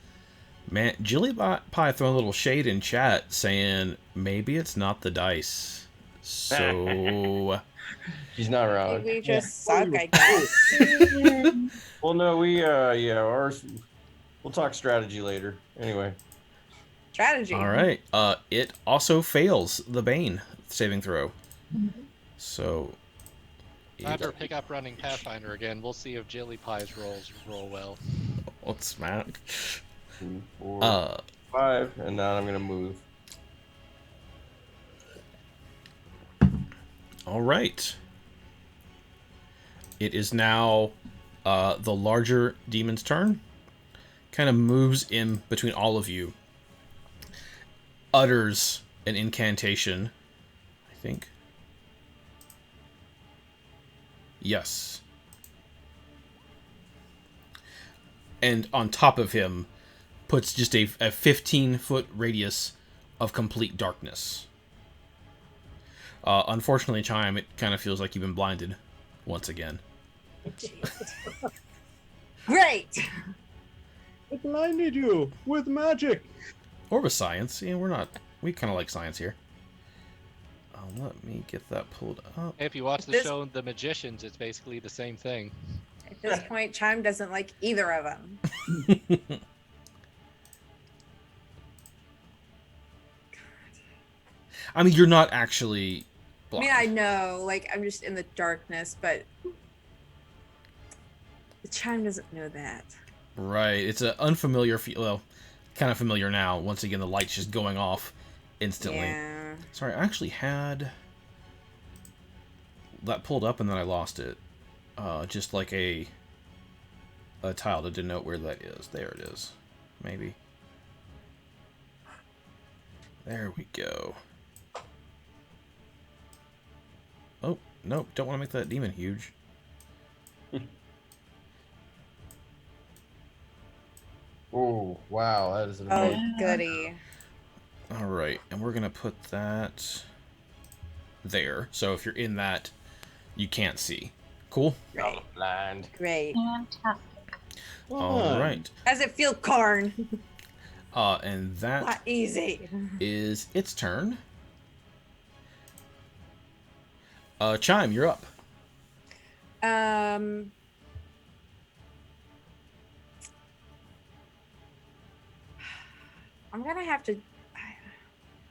man. Jilly Pie throwing a little shade in chat saying maybe it's not the dice. So, She's not wrong. We just suck, I guess. Well, no, ours. We'll talk strategy later. Anyway. Strategy. all right. It also fails the Bane saving throw. So, Time for pick up running Pathfinder again. We'll see if Jilly Pie's rolls roll well. Let's smack. 2, 4, 5, and now I'm gonna move. All right. It is now the larger demon's turn. Kind of moves in between all of you. Utters an incantation, I think. Yes. And on top of him, puts just a 15-foot radius of complete darkness. Unfortunately, Chime, it kind of feels like you've been blinded once again. Great. I blinded you with magic. Or with science. Yeah, we kind of like science here. Let me get that pulled up. If you watch the show The Magicians, it's basically the same thing. At this point, Chime doesn't like either of them. I mean, you're not actually blind. I mean, I know, like, I'm just in the darkness, but the Chime doesn't know that. Right. It's an unfamiliar feel. Well, kind of familiar now. Once again, the light's just going off instantly. Yeah. Sorry, I actually had that pulled up and then I lost it. Just like a tile to denote where that is. There it is. Maybe. There we go. Oh, nope. Don't want to make that demon huge. Oh, wow, that is an Oh, amazing. goody. All right, and we're going to put that there. So if you're in that, you can't see. Cool? Great. Blind. Great. Fantastic. All right. How's it feel, Karn? And that Not easy. is its turn. Chime, you're up. I'm gonna have to.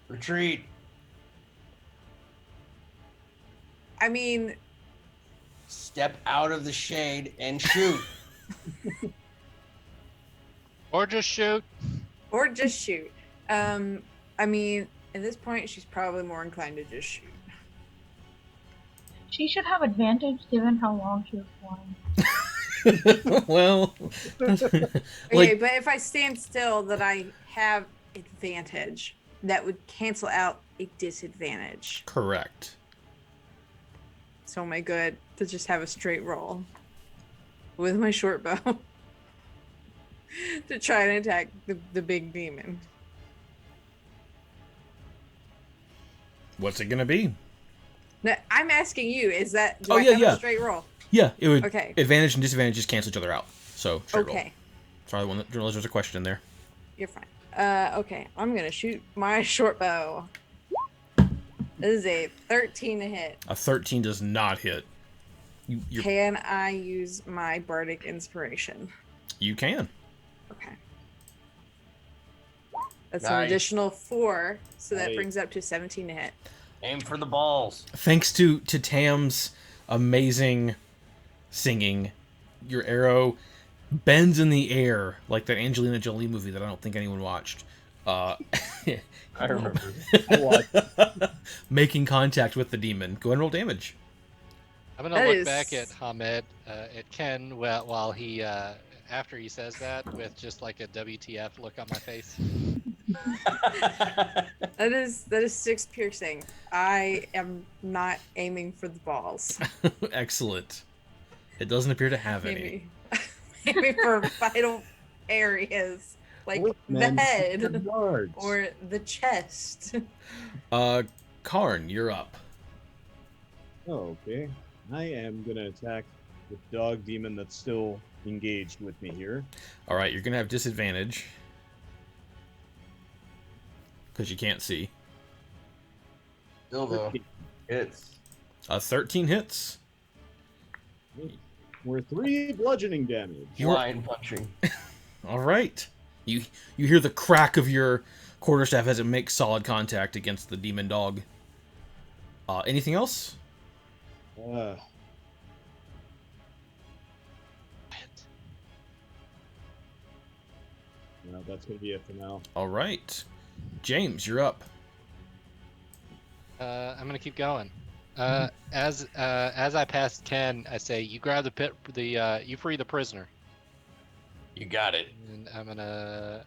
Retreat. I mean, Step out of the shade and shoot. Or just shoot. or just shoot. I mean, at this point, she's probably more inclined to just shoot. She should have advantage given how long she was flying. Well, Okay, like, but if I stand still, that I have advantage, that would cancel out a disadvantage. correct. So am I good to just have a straight roll with my short bow to try and attack the big demon? What's it gonna be? No, I'm asking you, is that do Oh, I yeah, have yeah. a straight roll? Yeah, it would. Okay. Advantage and disadvantage just cancel each other out. So straight roll. Okay, Sorry, there's a question in there. you're fine. Okay, I'm gonna shoot my short bow. This is a 13 to hit. A 13 does not hit. You Can I use my bardic inspiration? can. Okay. That's an Nice. additional 4, so that Nice. brings up to 17 to hit. Aim for the balls. Thanks to Tam's amazing singing, your arrow bends in the air like that Angelina Jolie movie that I don't think anyone watched. I remember. Making contact with the demon. Go and roll damage. I'm gonna That look is- back at Hamed, at Ken, while he, after he says that, with just like a WTF look on my face. That is 6 piercing. I am not aiming for the balls. Excellent. It doesn't appear to have any. Maybe, maybe for vital areas like the Woodman, head yards. or the chest. Karn, you're up. Oh, okay. I am gonna attack the dog demon that's still engaged with me here. All right, you're gonna have disadvantage because you can't see. Still though, it's 13 hits. We're 3 bludgeoning damage. line punching. All right. You hear the crack of your quarterstaff as it makes solid contact against the demon dog. Anything else? No, that's gonna be it for now. All right. James, you're up. I'm gonna keep going. As I pass Ken, I say, "You grab you free the prisoner." You got it. And I'm gonna.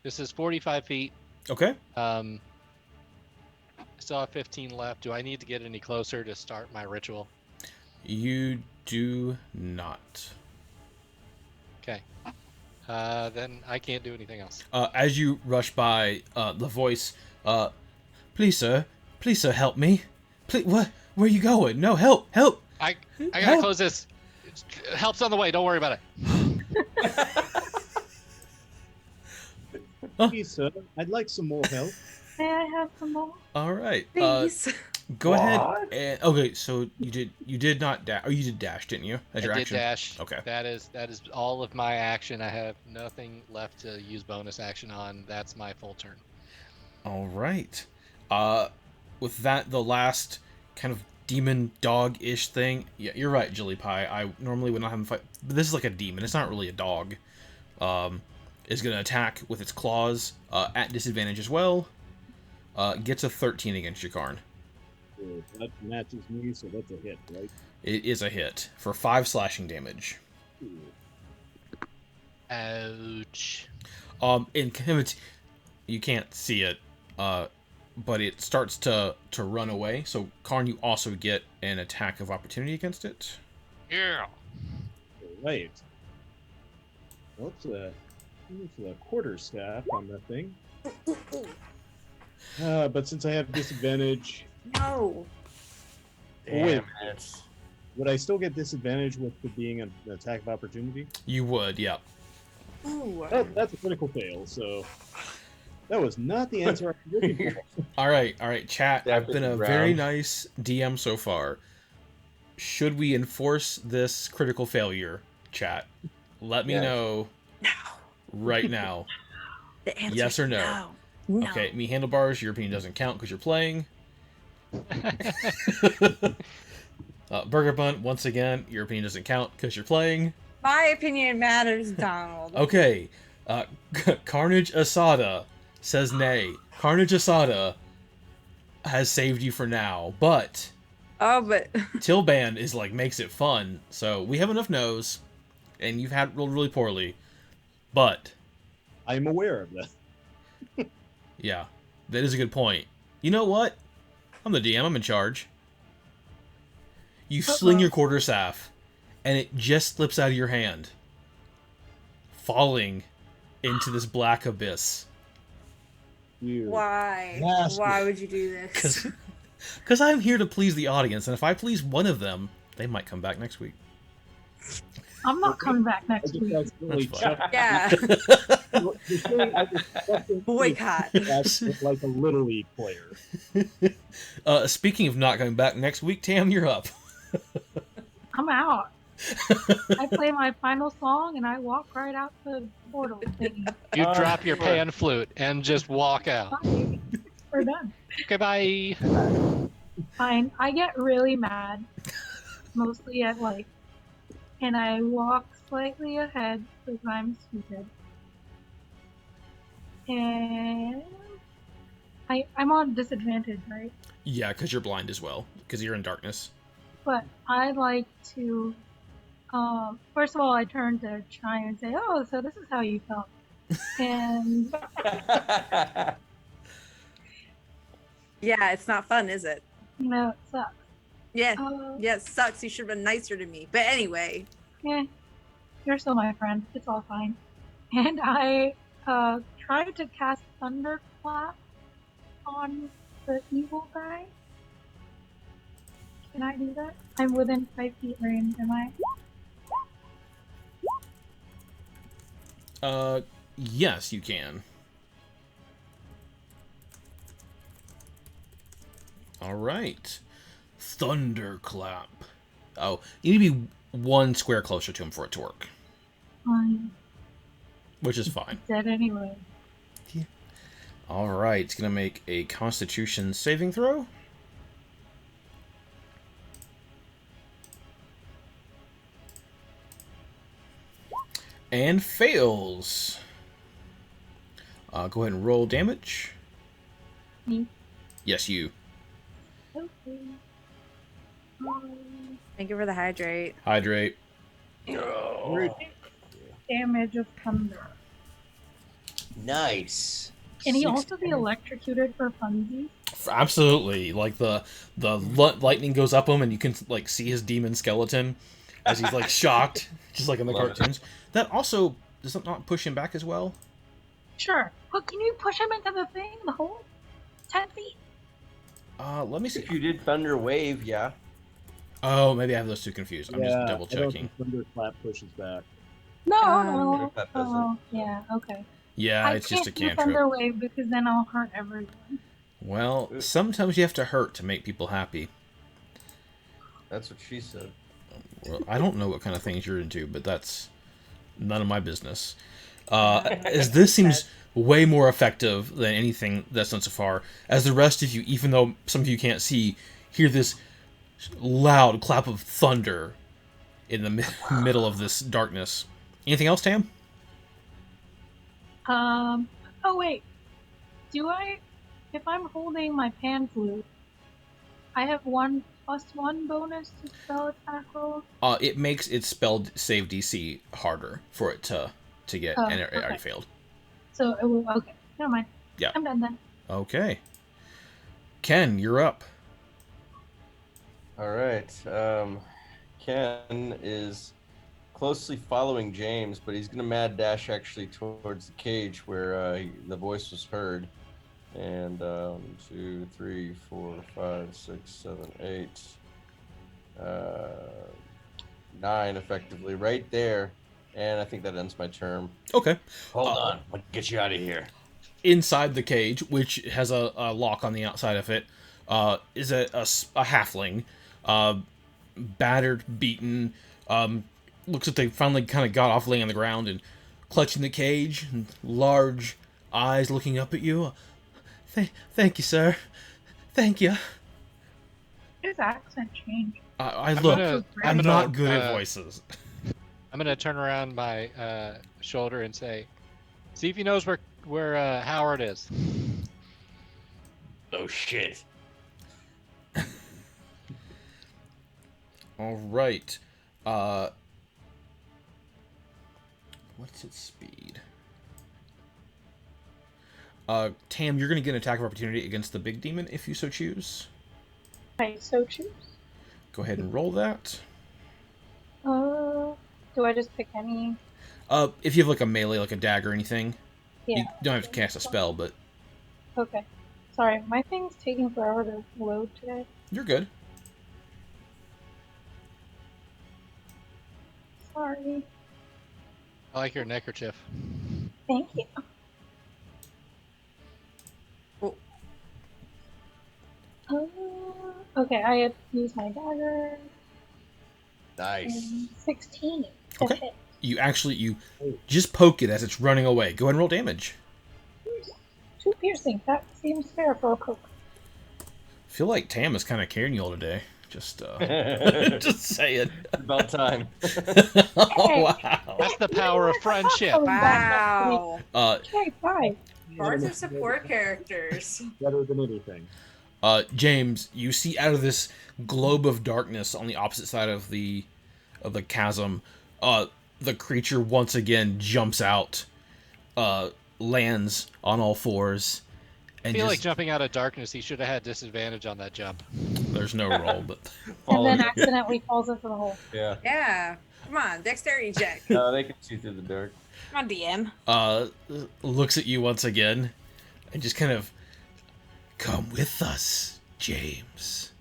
This is 45 feet. Okay. I still have 15 left. Do I need to get any closer to start my ritual? You do not. Okay. Then I can't do anything else. As you rush by, the voice, please, sir, help me. Please, what? Where are you going? No, help! I gotta Help! close this. Help's on the way. Don't worry about it. Please, sir, I'd like some more help. May I have some more? All right. Please. Go ahead. What? And, okay, so you did not dash. Oh, you did dash, didn't you? As your I did action. dash. Okay. That is all of my action. I have nothing left to use bonus action on. That's my full turn. All right. With that, the last kind of demon dog-ish thing. Yeah, you're right, Jilly Pie. I normally would not have him fight, but this is like a demon. It's not really a dog. Is going to attack with its claws at disadvantage as well. Gets a 13 against you, Karn. Good. That matches me, so that's a hit, right? It is a hit for 5 slashing damage. Ouch. In you can't see it, but it starts to run away. So Karn, you also get an attack of opportunity against it. Yeah. Right. Well, it's a quarterstaff on that thing. But since I have disadvantage, No. Wait. Damn it. would I still get disadvantage with it being an attack of opportunity? You would, yeah. Ooh. That's a critical fail, so that was not the answer I was looking for. All right, chat. Stab I've it been a in very round. nice DM so far. Should we enforce this critical failure, chat? Let me Yes. know No. right now. The answer Yes is or no? No. Okay, me handlebars, your opinion doesn't count because you're playing. Burger Bunt, once again, your opinion doesn't count because you're playing. My opinion matters, Donald. Okay, Carnage Asada says nay. Carnage Asada has saved you for now, but Oh, but Tilban is like makes it fun. So we have enough no's, and you've had rolled really poorly, but I'm aware of that. yeah, that is a good point. You know what? I'm the DM. I'm in charge. You sling your quarterstaff, and it just slips out of your hand, falling into this black abyss. You why? Nasty. Why would you do this? Because I'm here to please the audience, and if I please one of them, they might come back next week. I'm not coming back I next just week. accidentally That's fine. chucked Yeah. the thing I just stuffed in Boycott. that's like a Little League player. Speaking of not coming back next week, Tam, you're up. I'm out. I play my final song and I walk right out the portal thingy. You Oh, drop your sure. pan flute and just walk out. Bye. We're done. Okay, bye. Fine. I get really mad, mostly at like, and I walk slightly ahead because I'm stupid. And I'm on disadvantage, right? Yeah, because you're blind as well, because you're in darkness. But I like to, first of all, I turn to Chai and say, "Oh, so this is how you felt," and Yeah, it's not fun, is it? you know, it sucks. Yeah. Uh, Yeah, it sucks. You should have been nicer to me. But anyway. You're still my friend. It's all fine. And I tried to cast Thunderclap on the evil guy. Can I do that? I'm within 5 feet range, am I? Yes, you can. All right. Thunderclap. Oh, you need to be one square closer to him for it to work, I'm which is fine. dead anyway. All right, it's going to make a Constitution saving throw. And fails. Go ahead and roll damage. Me. Yes, you. Okay. Thank you for the hydrate. Hydrate. Damage of thunder. Nice. Can he also be electrocuted for funsies? Absolutely. Like the lightning goes up him, and you can like see his demon skeleton as he's like shocked, just like in the Love it. cartoons. That also does that not push him back as well? Sure. But can you push him into the thing, the hole? 10 feet? Let me see. If you did Thunder Wave, yeah. Oh, maybe I have those two confused. I'm just double I don't checking. think Thunderclap pushes back. No, Um, That doesn't. Oh, yeah, okay. Yeah, it's just a can't do cantrip. Thunder Wave because then I'll hurt everyone. Well, sometimes you have to hurt to make people happy. That's what she said. Well, I don't know what kind of things you're into, but that's none of my business. As this seems way more effective than anything that's done so far, as the rest of you, even though some of you can't see, hear this loud clap of thunder in the middle of this darkness. Anything else, Tam? Oh wait. If I'm holding my pan flute, I have 1+1 bonus to spell attack roll? It makes its spell save DC harder for it to get, Oh, and it already okay. failed. So, okay. Never mind. Yeah. I'm done then. Okay. Ken, you're up. All right. Ken is closely following James, but he's going to mad dash actually towards the cage where the voice was heard. And 2, 3, 4, 5, 6, 7, 8, 9 effectively right there. And I think that ends my turn. Okay. Hold on. I'll get you out of here. Inside the cage, which has a lock on the outside of it, is a halfling, battered, beaten. Looks like they finally kind of got off laying on the ground and clutching the cage, and large eyes looking up at you. Thank you, sir. Thank you. His accent changed. I'm not good at voices. I'm gonna turn around my shoulder and say, "See if he knows where Howard is." Oh shit. All right. What's its speed? Tam, you're going to get an attack of opportunity against the big demon if you so choose. I so choose. Go ahead and roll that. Do I just pick any? If you have like a melee, like a dagger or anything, Yeah. you don't have to cast a spell, but Okay. Sorry, my thing's taking forever to load today. you're good. Sorry. I like your neckerchief. Thank you. Okay, I had used my dagger. Nice. 16 to Okay. hit. You just poke it as it's running away. Go ahead and roll damage. 2 piercing. That seems fair for a poke. I feel like Tam is kind of carrying you all today. Just just saying. About time. Oh, wow. That's the power of friendship. Wow. Okay, bye. Bards are support characters. Better than anything. James, you see out of this globe of darkness on the opposite side of the chasm, the creature once again jumps out, lands on all fours, I and feel just, like jumping out of darkness, he should have had disadvantage on that jump. there's no roll, but And then accidentally falls into the hole. Yeah. Yeah. Come on, dexterity check. No, they can see through the dark. Come on, DM. looks at you once again, and just kind of, come with us, James,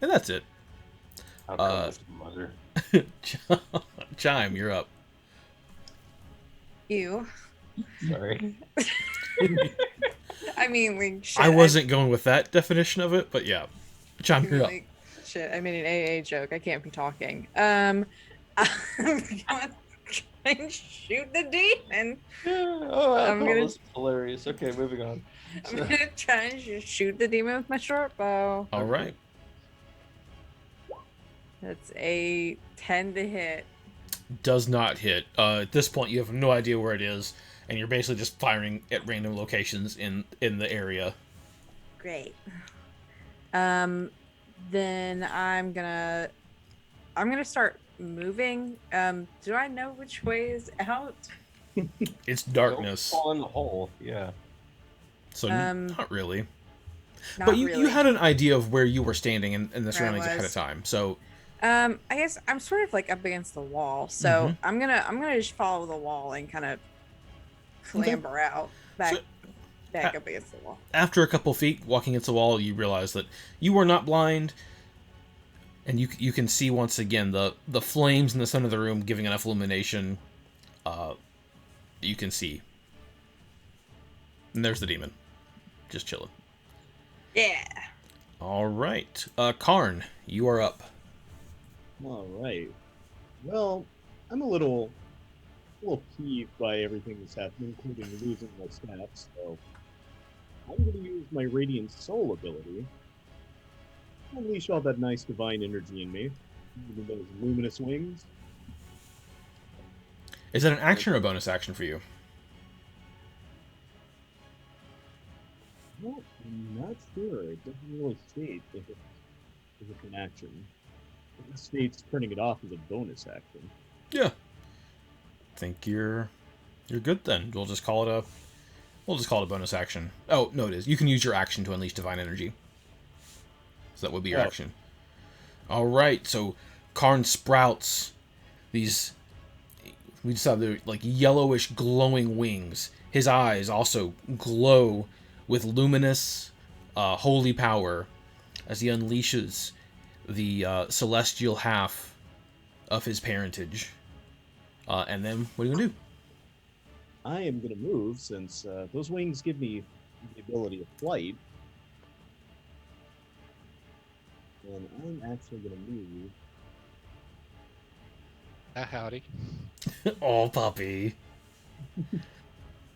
and that's it. I'll come with your mother. Chime, you're up. You. Sorry. I mean, like, shit. I wasn't going with that definition of it, but yeah, Chime, you're up. Like, shit, I made an AA joke. I can't be talking. I'm gonna try and shoot the demon. Oh, I'm gonna- this is hilarious. Okay, moving on. I'm gonna try and shoot the demon with my short bow. All right. That's a 10 to hit. Does not hit. At this point, you have no idea where it is, and you're basically just firing at random locations in the area. Great. Then I'm gonna start moving. Do I know which way is out? It's Don't darkness, fall in the hole. Yeah. so not really. Not But you really. had an idea of where you were standing in the Where I surroundings ahead of was. time. So I guess I'm sort of like up against the wall, so I'm gonna just follow the wall and kind of clamber out back So- up against the wall. after a couple feet walking into the wall, you realize that you are not blind, and you can see once again the flames in the center of the room giving enough illumination. You can see, and there's the demon, just chilling. Yeah. All right, Karn, you are up. All right. Well, I'm a little peeved by everything that's happened, including losing my stats. So I'm going to use my Radiant Soul ability. Unleash all that nice divine energy in me. With those luminous wings. Is that an action or a bonus action for you? Well, I'm not sure. It doesn't really state if it's an action. It states turning it off as a bonus action. Yeah. I think you're good then. We'll just call it a bonus action. Oh, no, it is. You can use your action to unleash divine energy. So that would be your action. All right, so Karn sprouts these. We just have the like yellowish glowing wings. His eyes also glow with luminous, holy power as he unleashes the celestial half of his parentage. And then, what are you gonna do? I am going to move since those wings give me the ability of flight. And I'm actually going to move. Howdy. Oh, puppy.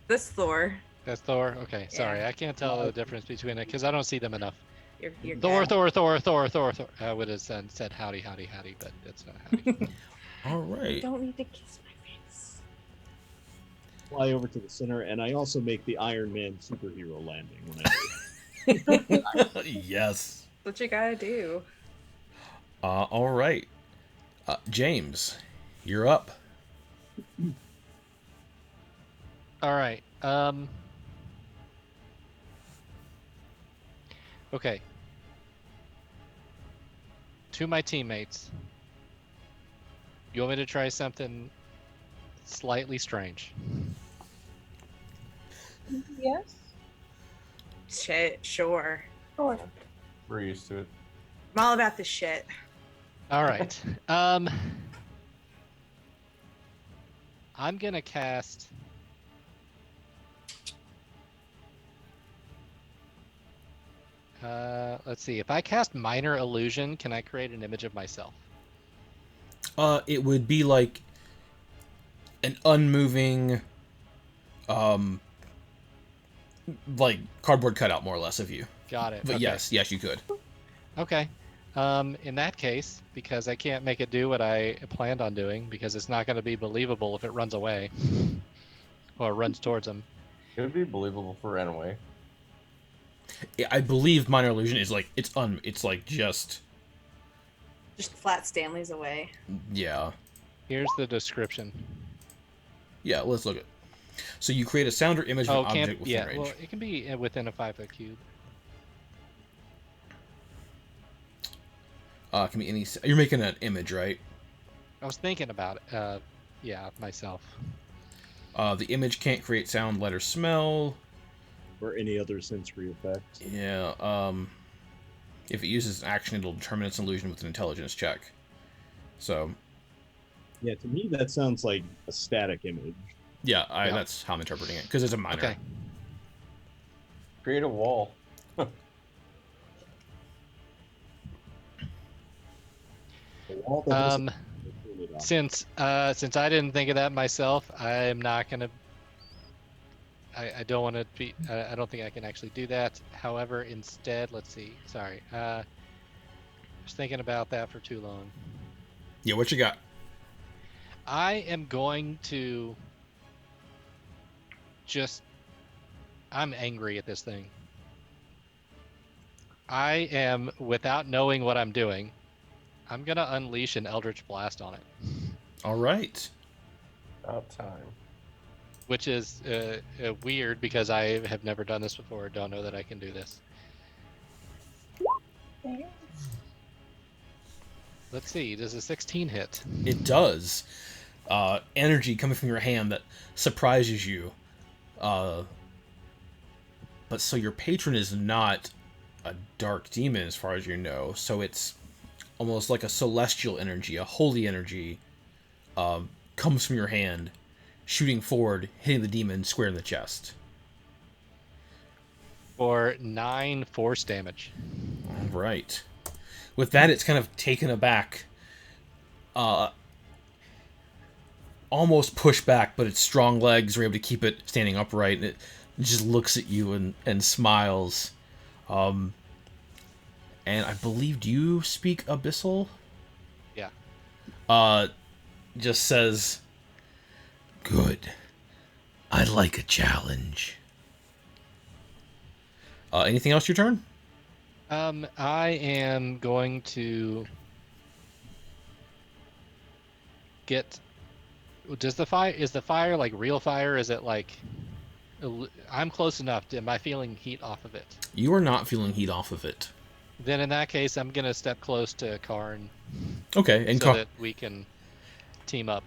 This Thor. That's Thor? Okay, sorry. Yeah. I can't tell the difference between it because I don't see them enough. You're Thor, good. Thor. I would have said howdy, but that's not howdy. All right. Don't need to kiss my face. Fly over to the center, and I also make the Iron Man superhero landing when I do. Yes. What you gotta do? All right. James, you're up. All right. Okay. To my teammates, you want me to try something slightly strange? Yes. Shit, sure. Sure. We're used to it. I'm all about this shit. All right. I'm gonna cast. Let's see. If I cast Minor Illusion, can I create an image of myself? It would be like an unmoving, like cardboard cutout, more or less, of you. Got it. But okay. yes, you could. Okay. In that case, because I can't make it do what I planned on doing, because it's not going to be believable if it runs away or runs towards him. It would be believable for ran away. I believe minor illusion is like it's like just flat Stanley's away. yeah. Here's the description. Yeah, let's look at. So you create a sound or image of an object within yeah, range. well, it can be within a 5-foot cube. It can be any. You're making an image, right? I was thinking about it. Yeah, myself. The image can't create sound, light, or smell. Or any other sensory effect. Yeah. If it uses an action, it'll determine its illusion with an intelligence check. So. Yeah, to me that sounds like a static image. Yeah, that's how I'm interpreting it because it's a minor. Okay. Create a wall. A wall that doesn't Since I didn't think of that myself, I'm not gonna. I don't want to be. I don't think I can actually do that. However, instead, let's see. Sorry. I was thinking about that for too long. Yeah, what you got? I am going to I'm angry at this thing. I am, without knowing what I'm doing, I'm gonna unleash an Eldritch Blast on it. All right. About time. Which is weird because I have never done this before. Don't know that I can do this. Okay. Let's see. Does a 16 hit? It does. Energy coming from your hand that surprises you. But so your patron is not a dark demon as far as you know. So it's almost like a celestial energy, a holy energy, comes from your hand, shooting forward, hitting the demon square in the chest. For 9 force damage. All right. With that, it's kind of taken aback. Almost pushed back, but its strong legs were able to keep it standing upright, and it just looks at you and smiles. And I believe, do you speak Abyssal? Yeah. Just says, "Good. I'd like a challenge." Anything else your turn? I am going to get. Is the fire like real fire? Is it like? I'm close enough. Am I feeling heat off of it? You are not feeling heat off of it. Then in that case, I'm gonna step close to Karn. Okay, and so that we can team up.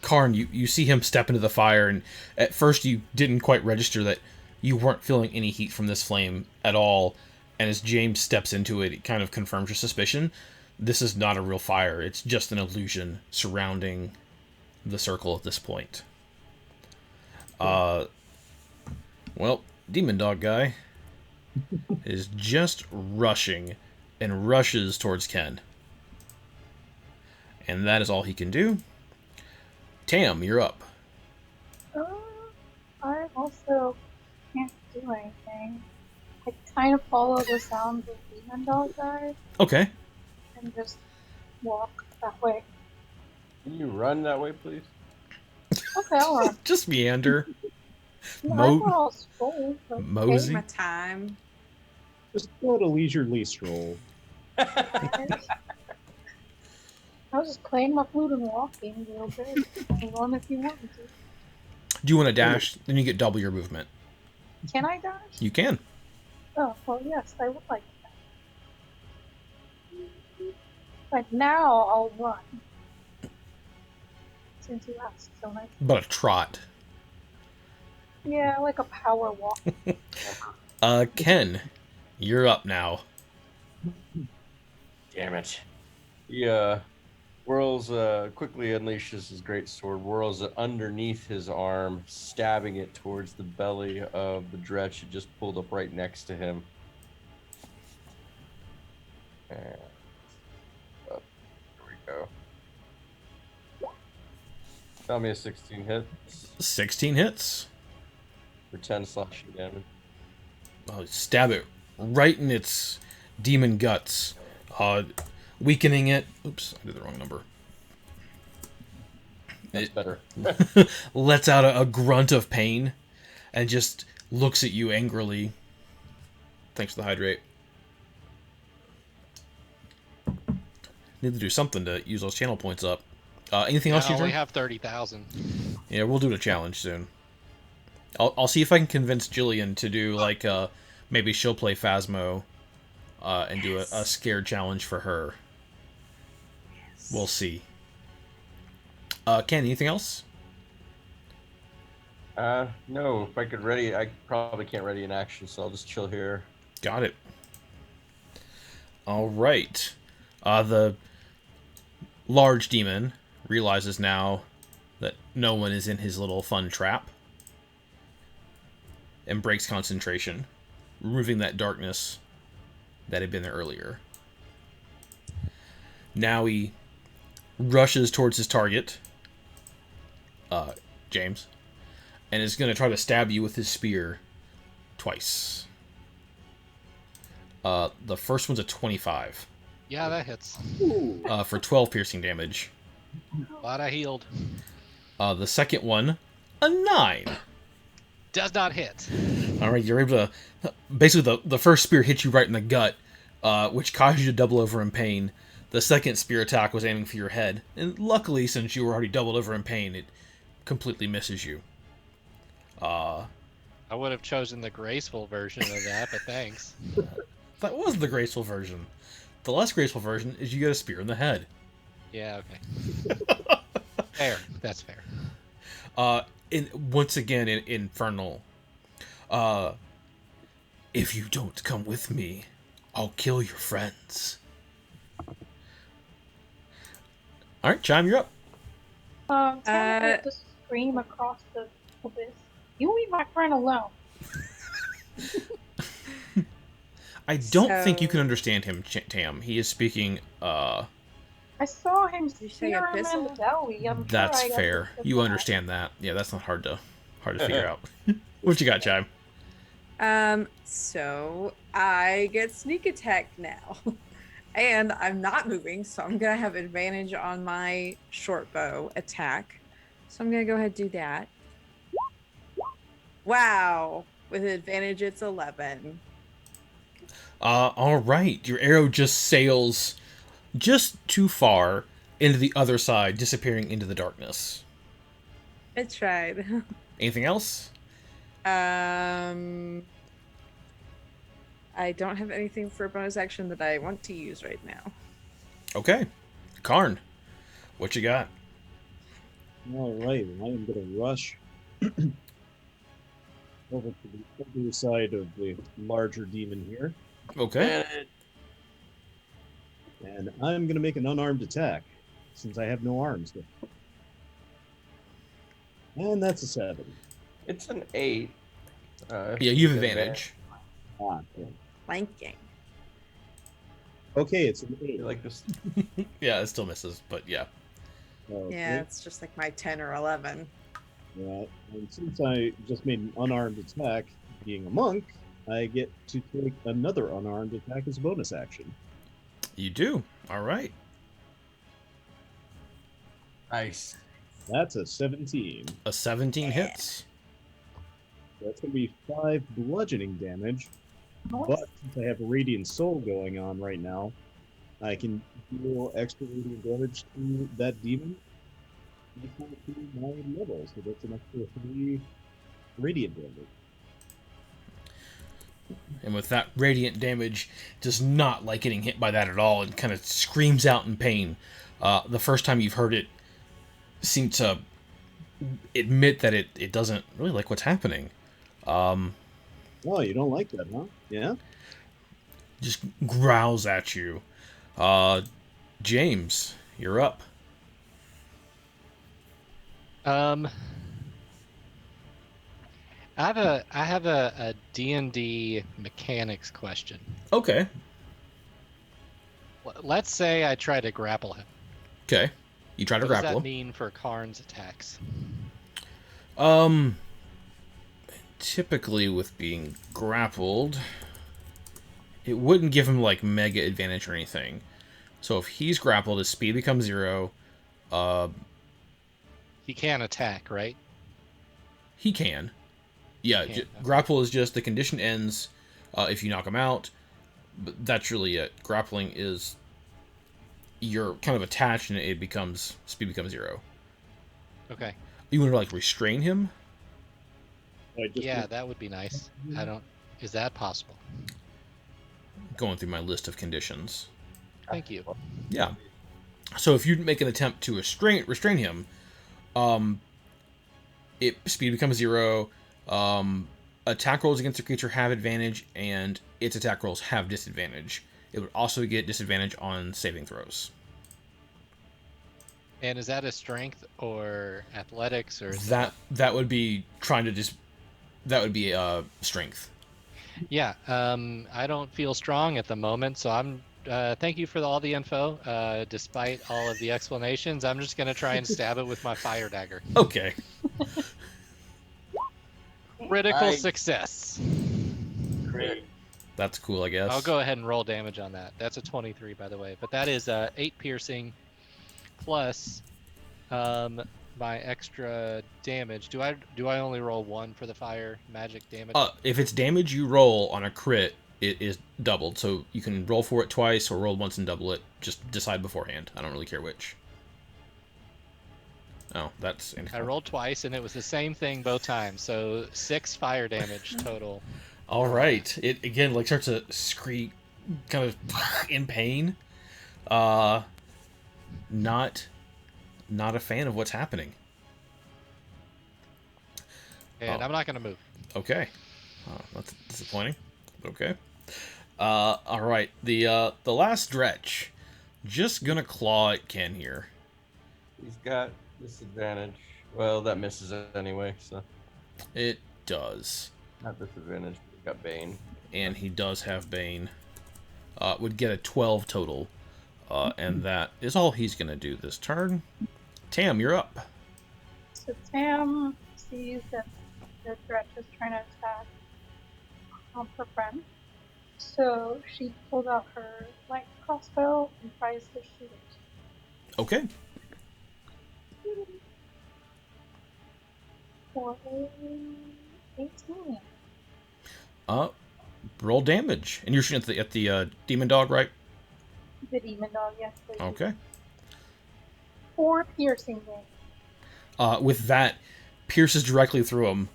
Karn, you see him step into the fire, and at first you didn't quite register that you weren't feeling any heat from this flame at all. And as James steps into it, it kind of confirms your suspicion. This is not a real fire. It's just an illusion surrounding the circle at this point. Well, Demon Dog guy is just rushing and rushes towards Ken. And that is all he can do. Tam, you're up. I also can't do anything. I kind of follow the sounds of Demon Dog guy Okay. and just walk that way. Can you run that way, please? Okay, I'll run. Just meander. No, Mo- I thought I'll stroll, but Mosey. My time. Just go at a leisurely stroll. okay. I was just playing my flute and walking real good. Run if you want me to. Do you want to dash? Then you get double your movement. Can I dash? You can. Oh, well, yes, I would like that. But now I'll run. Since you asked so nice. But a trot. Yeah, like a power walk. Ken, you're up now. Damn it. He whirls, quickly unleashes his great sword, whirls it underneath his arm, stabbing it towards the belly of the dretch that just pulled up right next to him. And up. There we go. Tell me a 16 hits 16 hits. for 10 slashing damage. Stab it right in its demon guts, weakening it. Oops, I did the wrong number. That's better. Lets out a grunt of pain and just looks at you angrily. Thanks for the hydrate. Need to do something to use those channel points up. Anything else I you only turn? have 30,000. Yeah, we'll do a challenge soon. I'll see if I can convince Jillian to do like maybe she'll play Phasmo and do a scared challenge for her. Yes. We'll see. Ken, anything else? No, if I could ready, I probably can't ready an action, so I'll just chill here. Got it. All right. The large demon realizes now that no one is in his little fun trap and breaks concentration, removing that darkness that had been there earlier. Now he rushes towards his target, James, and is going to try to stab you with his spear twice. The first one's a 25. Yeah, that hits. For 12 piercing damage. Glad I healed. The second one, a 9. Does not hit. All right, you're able to. Basically, the first spear hits you right in the gut, which caused you to double over in pain. The second spear attack was aiming for your head, and luckily, since you were already doubled over in pain, it completely misses you. I would have chosen the graceful version of that, but thanks. That was the graceful version. The less graceful version is you get a spear in the head. Yeah, okay. Fair. That's fair. Once again, in Infernal. If you don't come with me, I'll kill your friends. All right, Chime, you're up. Tam heard the scream across the abyss. You leave my friend alone. I don't think you can understand him, Tam. He is speaking, I saw him you say spear him in abyssal? the belly. I'm That's sure I fair. understood You that. understand that. Yeah, that's not hard to figure out. What you got, Chime? So I get sneak attack now. And I'm not moving, so I'm gonna have advantage on my short bow attack. So I'm gonna go ahead and do that. Wow. With advantage, it's 11. All right. Your arrow just sails just too far into the other side, disappearing into the darkness. I tried. Anything else? I don't have anything for a bonus action that I want to use right now. Okay. Karn, what you got? All right, I am going to rush over to the other side of the larger demon here, Okay. and I'm going to make an unarmed attack since I have no arms. And that's a 7. It's an 8. Yeah, you have advantage. Ah, yeah. Flanking. Okay, it's an 8. Like this. Yeah, it still misses, but yeah. Okay. Yeah, it's just like my 10 or 11. Yeah, and since I just made an unarmed attack, being a monk, I get to take another unarmed attack as a bonus action. You do. All right. Nice. That's a 17. A 17 hits. That's going to be 5 bludgeoning damage. But since I have a Radiant Soul going on right now, I can deal extra radiant damage to that demon equal to my level. So that's an extra 3 radiant damage. And with that radiant damage, does not like getting hit by that at all and kind of screams out in pain. The first time you've heard it, seem to admit that it doesn't really like what's happening. Oh, you don't like that, huh? Yeah? Just growls at you. James, you're up. I have a D&D mechanics question. Okay. Let's say I try to grapple him. Okay. You try to What does grapple that mean for Karn's attacks? Typically with being grappled, it wouldn't give him like mega advantage or anything. So if he's grappled, his speed becomes 0. He can attack, right? He can. Yeah, He can, okay. grapple is just the condition ends if you knock him out. But that's really it. Grappling is you're kind of attached and it becomes speed becomes 0. Okay. You want to like restrain him? Yeah, that would be nice. Is that possible? Going through my list of conditions. Thank you. Yeah. So if you make an attempt to restrain him, speed becomes 0. Attack rolls against the creature have advantage, and its attack rolls have disadvantage. It would also get disadvantage on saving throws. And is that a strength or athletics or is That would be trying to just. That would be strength. Yeah, I don't feel strong at the moment, so I'm. Thank you for all the info. Despite all of the explanations, I'm just gonna try and stab it with my fire dagger. Okay. Critical success. Great. That's cool, I guess. I'll go ahead and roll damage on that. That's a 23, by the way. But that is 8 piercing plus my extra damage, do I only roll 1 for the fire magic damage? If it's damage you roll on a crit, it is doubled. So you can roll for it twice or roll once and double it. Just decide beforehand. I don't really care which. Oh, that's... I rolled twice, and it was the same thing both times. So 6 fire damage total. All right. It, again, like, starts to scream kind of in pain. Not a fan of what's happening. And I'm not going to move. Okay. That's disappointing. Okay. All right. The last Dretch. Just gonna claw at Ken here. He's got disadvantage. Well, that misses it anyway, so. It does. Not disadvantage, but he got Bane. And he does have Bane. Would get a 12 total. And that is all he's gonna do this turn. Tam, you're up. So Tam sees that the Dretch is trying to attack her friend. So she pulls out her light crossbow and tries to shoot it. Okay. For a 18. Roll damage. And you're shooting at the demon dog, right? The demon dog, yes, please. Okay. 4 piercing damage. With that, pierces directly through him.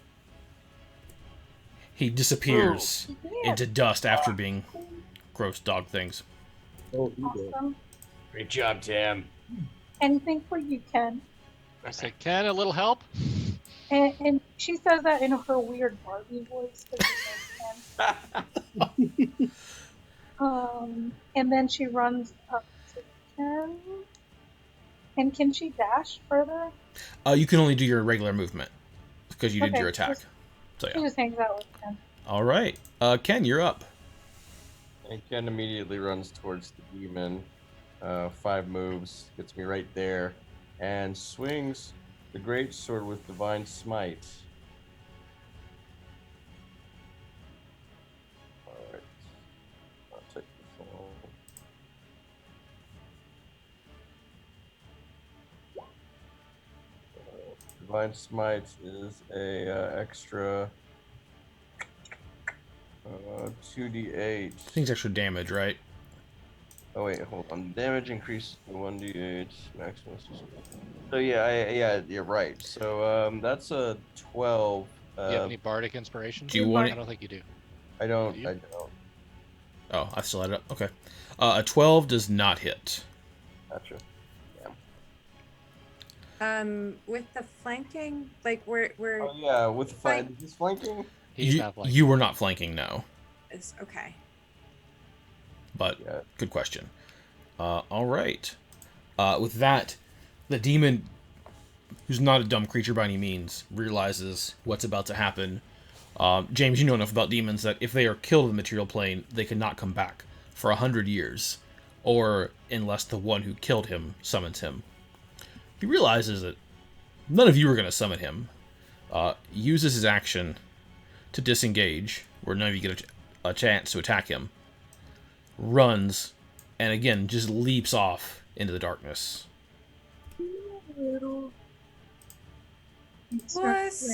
He disappears into dust after being gross dog things. Oh, he did. Awesome. Great job, Tam. Anything for you, Ken. I said, Ken, a little help? And she says that in her weird Barbie voice. And then she runs up to Ken. And can she dash further? You can only do your regular movement because you did Okay, your attack. So She yeah. just hangs out with Ken. All right. Ken, you're up. And Ken immediately runs towards the demon. 5 moves, gets me right there, and swings the great sword with divine smite. All right, I'll take this one. Divine smite is a extra 2d8. I think it's extra damage, right? Oh wait, hold on. Damage increase to 1d8 maximum. So yeah, you're right. So that's a 12. Do you have any bardic inspiration? Do you want I don't think you do. I don't. Do you? I don't. Oh, I still had it up. Okay. A 12 does not hit. Gotcha. With the flanking, like we're Oh yeah, with Flank. Is this flanking? He's not like You were not flanking, no. is okay. But Yeah. good question. All right. With that, the demon, who's not a dumb creature by any means, realizes what's about to happen. James, you know enough about demons that if they are killed in the material plane, they cannot come back for 100 years, or unless the one who killed him summons him. He realizes that none of you are going to summon him. Uses his action to disengage, where none of you get a chance to attack him. Runs, and again, just leaps off into the darkness. Wuss.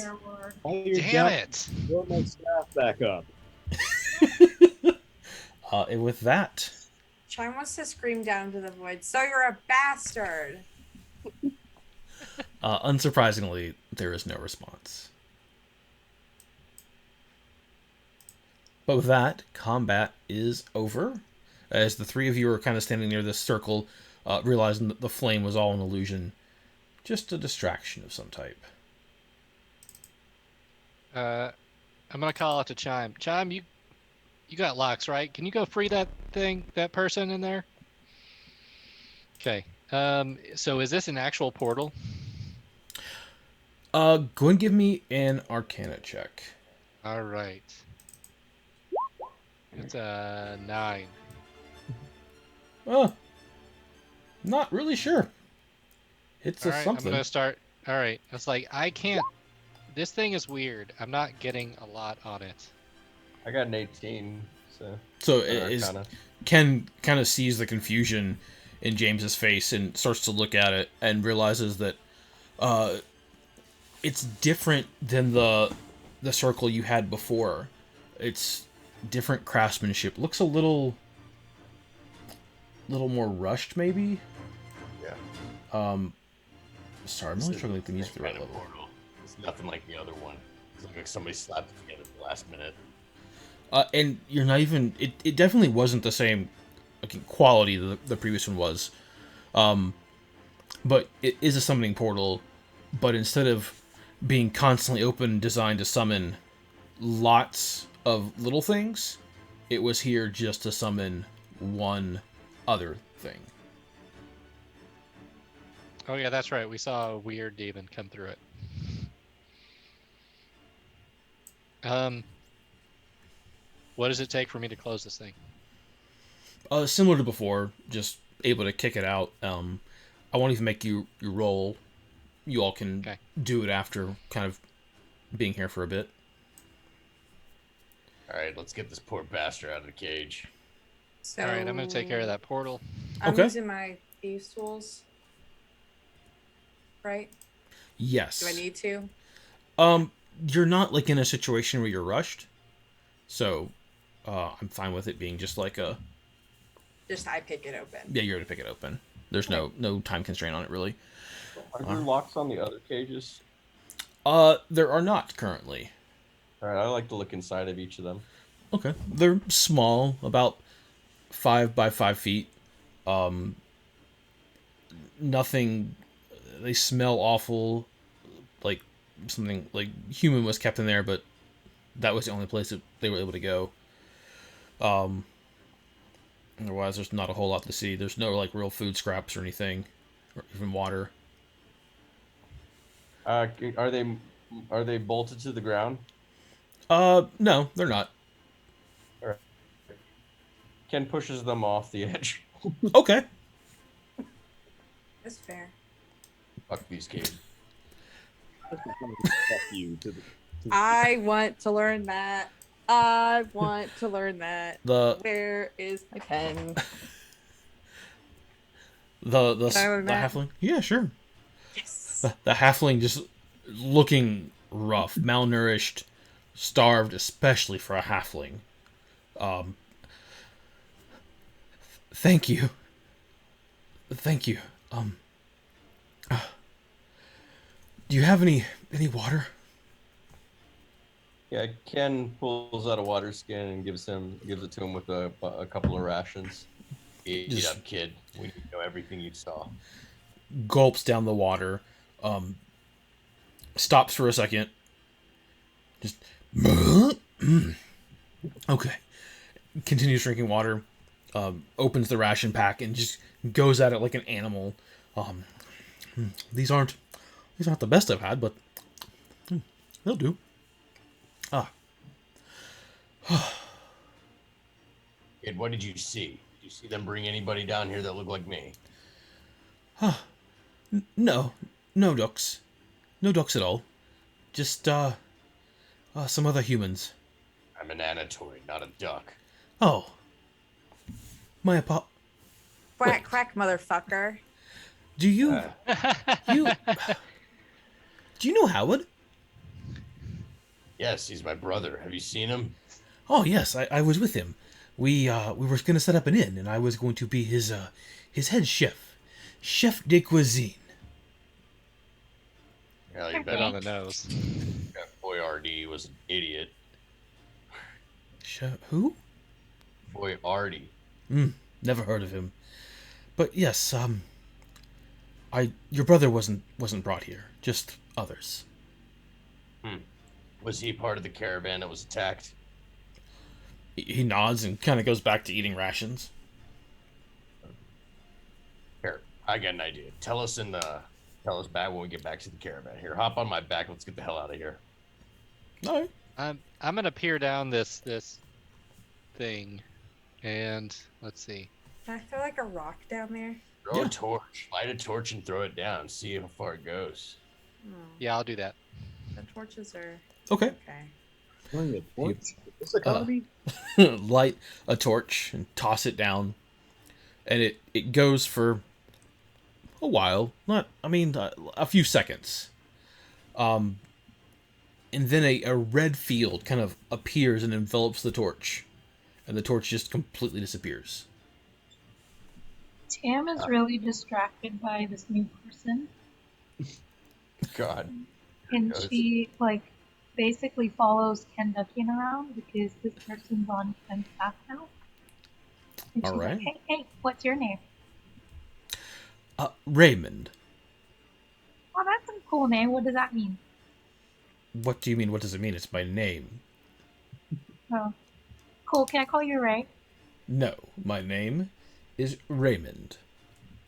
Damn it! Throw my staff back up. And with that, Chime wants to scream down to the void. So you're a bastard. unsurprisingly, there is no response. But with that, combat is over. As the three of you are kind of standing near this circle, realizing that the flame was all an illusion. Just a distraction of some type. I'm gonna call out to Chime. Chime, you got locks, right? Can you go free that person in there? Okay. So is this an actual portal? Go and give me an Arcana check. All right. It's a 9. Not really sure. It's All a right, something. I'm gonna start. All right. It's like I can't. This thing is weird. I'm not getting a lot on it. I got an 18, so. So Ken kind of sees the confusion in James's face and starts to look at it and realizes that It's different than the circle you had before. It's different craftsmanship. Looks a little more rushed, maybe. Yeah. Sorry, I'm really struggling with the music at the right Kind of level. portal. It's nothing like the other one. It's like somebody slapped it together at the last minute. And you're not even. It definitely wasn't the same quality the previous one was. But it is a summoning portal. But instead of being constantly open, designed to summon lots of little things, it was here just to summon one other thing. Oh yeah, that's right. We saw a weird demon come through it. What does it take for me to close this thing? Similar to before, just able to kick it out. I won't even make you roll. You all can do it after kind of being here for a bit. All right, let's get this poor bastard out of the cage. So All right, I'm going to take care of that portal. I'm Okay. using my thieves tools. Right? Yes. Do I need to? You're not like in a situation where you're rushed, so I'm fine with it being just like a. Just I pick it open. Yeah, you're gonna pick it open. There's no time constraint on it really. Are there locks on the other cages? There are not currently. All right, I like to look inside of each of them. Okay, they're small, about 5 by 5 feet. Nothing. They smell awful, like something like human was kept in there, but that was the only place that they were able to go. Otherwise, there's not a whole lot to see. There's no like real food scraps or anything, or even water. Are they bolted to the ground? No, they're not. Ken pushes them off the edge. Okay. That's fair. Fuck these caves. I want to learn that. I want to learn that. Where is my pen? The Can I learn that? halfling? Yeah, sure. Yes. The halfling just looking rough, malnourished, starved, especially for a halfling. Thank you. Thank you. Do you have any water? Yeah, Ken pulls out a water skin and gives it to him with a couple of rations. Eat up, kid. We need to know everything you saw. Gulps down the water. Stops for a second. Just okay. Continues drinking water. Opens the ration pack and just goes at it like an animal. These aren't the best I've had, but they'll do. Kid, what did you see? Did you see them bring anybody down here that looked like me? No ducks. No ducks at all. Just some other humans. I'm an anatoid, not a duck. Oh. My apo- Quack, quack, motherfucker. Do you do you know Howard? Yes, he's my brother. Have you seen him? Oh yes, I was with him. We were going to set up an inn, and I was going to be his head chef de cuisine. Yeah, you Bit bet on the nose. that boy RD was an idiot. Chef who? Boy Artie. Never heard of him. But yes, your brother wasn't brought here, just others. Was he part of the caravan that was attacked? He nods and kind of goes back to eating rations. Here, I got an idea. Tell us back when we get back to the caravan. Here, hop on my back. Let's get the hell out of here. All right. I'm gonna peer down this thing, and let's see. Can I throw like a rock down there? Throw a torch. Light a torch and throw it down. See how far it goes. Oh, Yeah, I'll do that. the torches are Okay. okay. Throwing a torch? Is this a comedy? Light a torch and toss it down, and it goes for a while. Not, I mean, a few seconds. And then a red field kind of appears and envelops the torch. And the torch just completely disappears. Tam is really distracted by this new person, God. and goes. she basically follows Ken Duckian around because this person's on Ken's path now. And she's Alright. like, hey, what's your name? Raymond. Oh, that's a cool name. What does that mean? What do you mean? What does it mean? It's my name. Oh, cool. Can I call you Ray? No, my name is Raymond.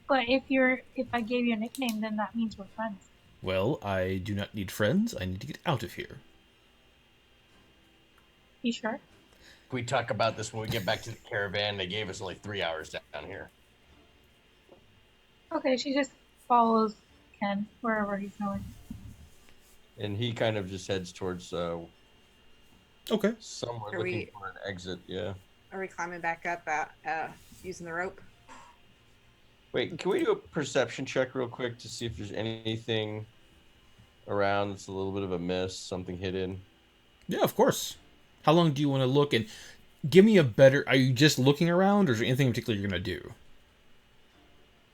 But if I gave you a nickname, then that means we're friends. Well, I do not need friends. I need to get out of here. You sure? Can we talk about this when we get back to the caravan? They gave us only 3 hours down here. Okay, she just follows Ken wherever he's going. And he kind of just heads towards Okay. somewhere Are looking we- for an exit. Yeah. Are we climbing back up using the rope? Wait, can we do a perception check real quick to see if there's anything around that's a little bit of a miss, something hidden? Yeah, of course. How long do you want to look? And give me a better... Are you just looking around, or is there anything in particular you're going to do?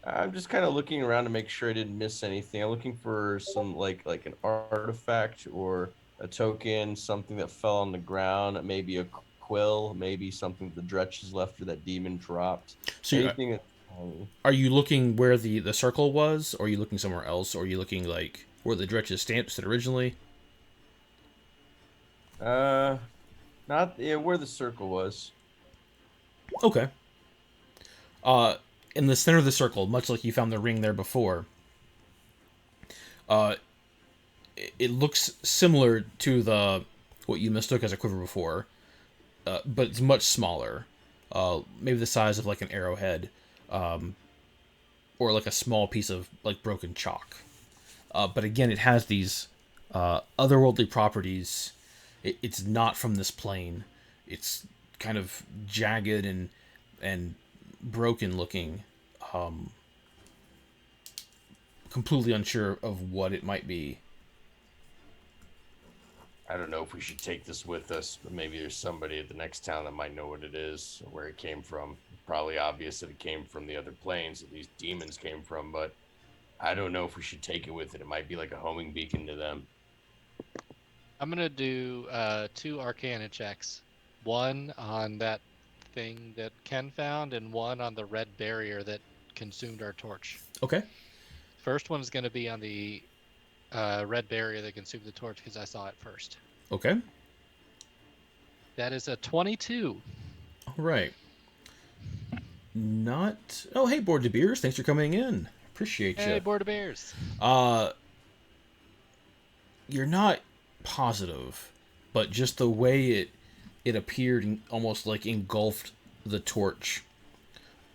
I'm just kind of looking around to make sure I didn't miss anything. I'm looking for some like an artifact or a token, something that fell on the ground, maybe a quill, maybe something the Dretches left or that demon dropped. So Anything that, are you looking where the circle was, or are you looking somewhere else, or are you looking like where the Dretch's stamp stood originally? not where the circle was. Okay. In the center of the circle, much like you found the ring there before, it looks similar to what you mistook as a quiver before, but it's much smaller. Maybe the size of like an arrowhead, or like a small piece of like broken chalk. But again, it has these otherworldly properties. It's not from this plane. It's kind of jagged and broken looking. Completely unsure of what it might be. I don't know if we should take this with us, but maybe there's somebody at the next town that might know what it is or where it came from. Probably obvious that it came from the other planes that these demons came from, but I don't know if we should take it with it. It might be like a homing beacon to them. I'm gonna do 2 Arcana checks. One on that thing that Ken found, and one on the red barrier that consumed our torch. Okay. First one's gonna be on the red barrier that consumed the torch because I saw it first. Okay. That is a 22. All right. Not. Oh, hey, Board de Beers. Thanks for coming in. Appreciate Hey, you. Board of Bears. You're not positive, but just the way it appeared and almost like engulfed the torch.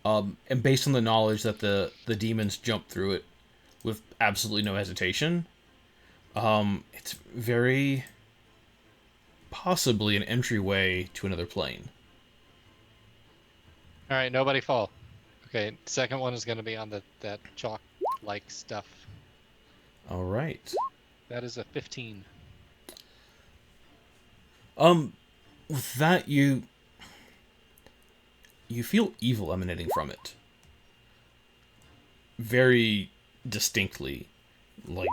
And based on the knowledge that the demons jumped through it with absolutely no hesitation, it's very possibly an entryway to another plane. All right, nobody fall. Okay, second one is gonna be on that chalk-like stuff. All right. That is a 15. With that, you feel evil emanating from it. Very distinctly. Like,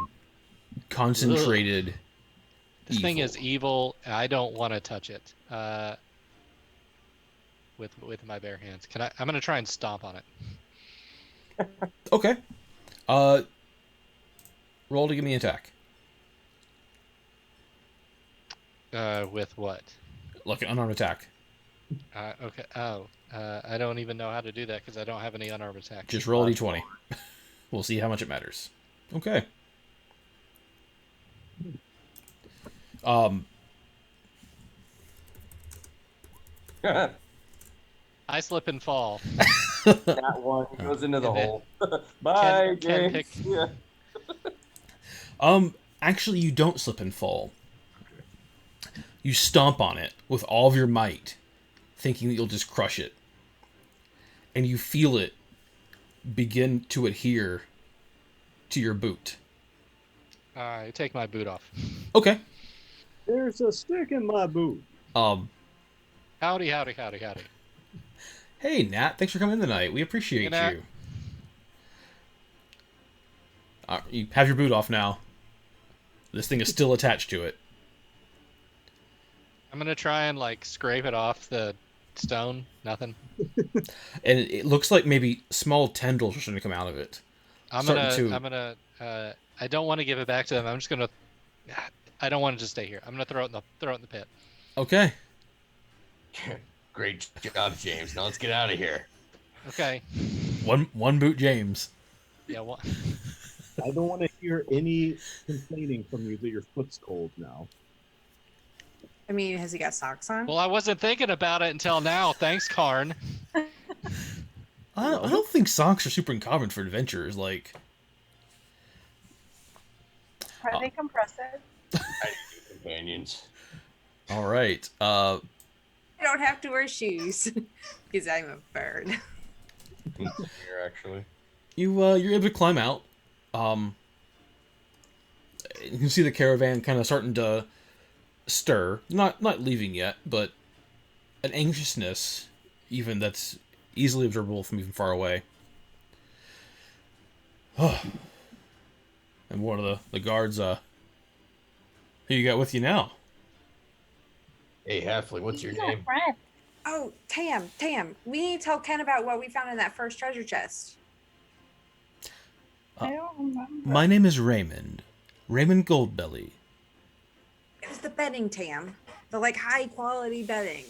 concentrated This thing evil. is evil. I don't want to touch it. With my bare hands. I'm gonna try and stomp on it. Okay. Roll to give me an attack. With what? Like an unarmed attack. Okay. Oh. I don't even know how to do that because I don't have any unarmed attacks. Just roll a d20. We'll see how much it matters. Okay. I slip and fall. That one goes into the And then hole. Bye, Ken James. pick- Yeah. Actually, you don't slip and fall. You stomp on it with all of your might, thinking that you'll just crush it. And you feel it begin to adhere to your boot. I take my boot off. Okay. There's a stick in my boot. Howdy, howdy, howdy, howdy. Hey, Nat. Thanks for coming in tonight. We appreciate Hey, Nat. you. You have your boot off now. This thing is still attached to it. I'm gonna try and like scrape it off the stone. Nothing. And it looks like maybe small tendrils are starting to come out of it. I'm gonna. I don't want to give it back to them. I'm just gonna. I don't want to just stay here. I'm gonna throw it in the pit. Okay. Great job, James. Now let's get out of here. Okay. One boot, James. Yeah. Well, I don't want to hear any complaining from you that your foot's cold now. I mean, has he got socks on? well, I wasn't thinking about it until now. Thanks, Karn. I don't think socks are super uncommon for adventurers. Like, Are they compressive? Companions. all right. I don't have to wear shoes because I'm a bird. Here, actually. You're able to climb out. You can see the caravan kind of starting to stir. Not leaving yet, but an anxiousness, even that's easily observable from even far away. And one of the guards, who you got with you now? Hey, Halfling, what's your He's our name? friend. Oh, Tam, we need to tell Ken about what we found in that first treasure chest. I don't remember. My name is Raymond. Raymond Goldbelly. It was the bedding, Tam. The like high quality bedding.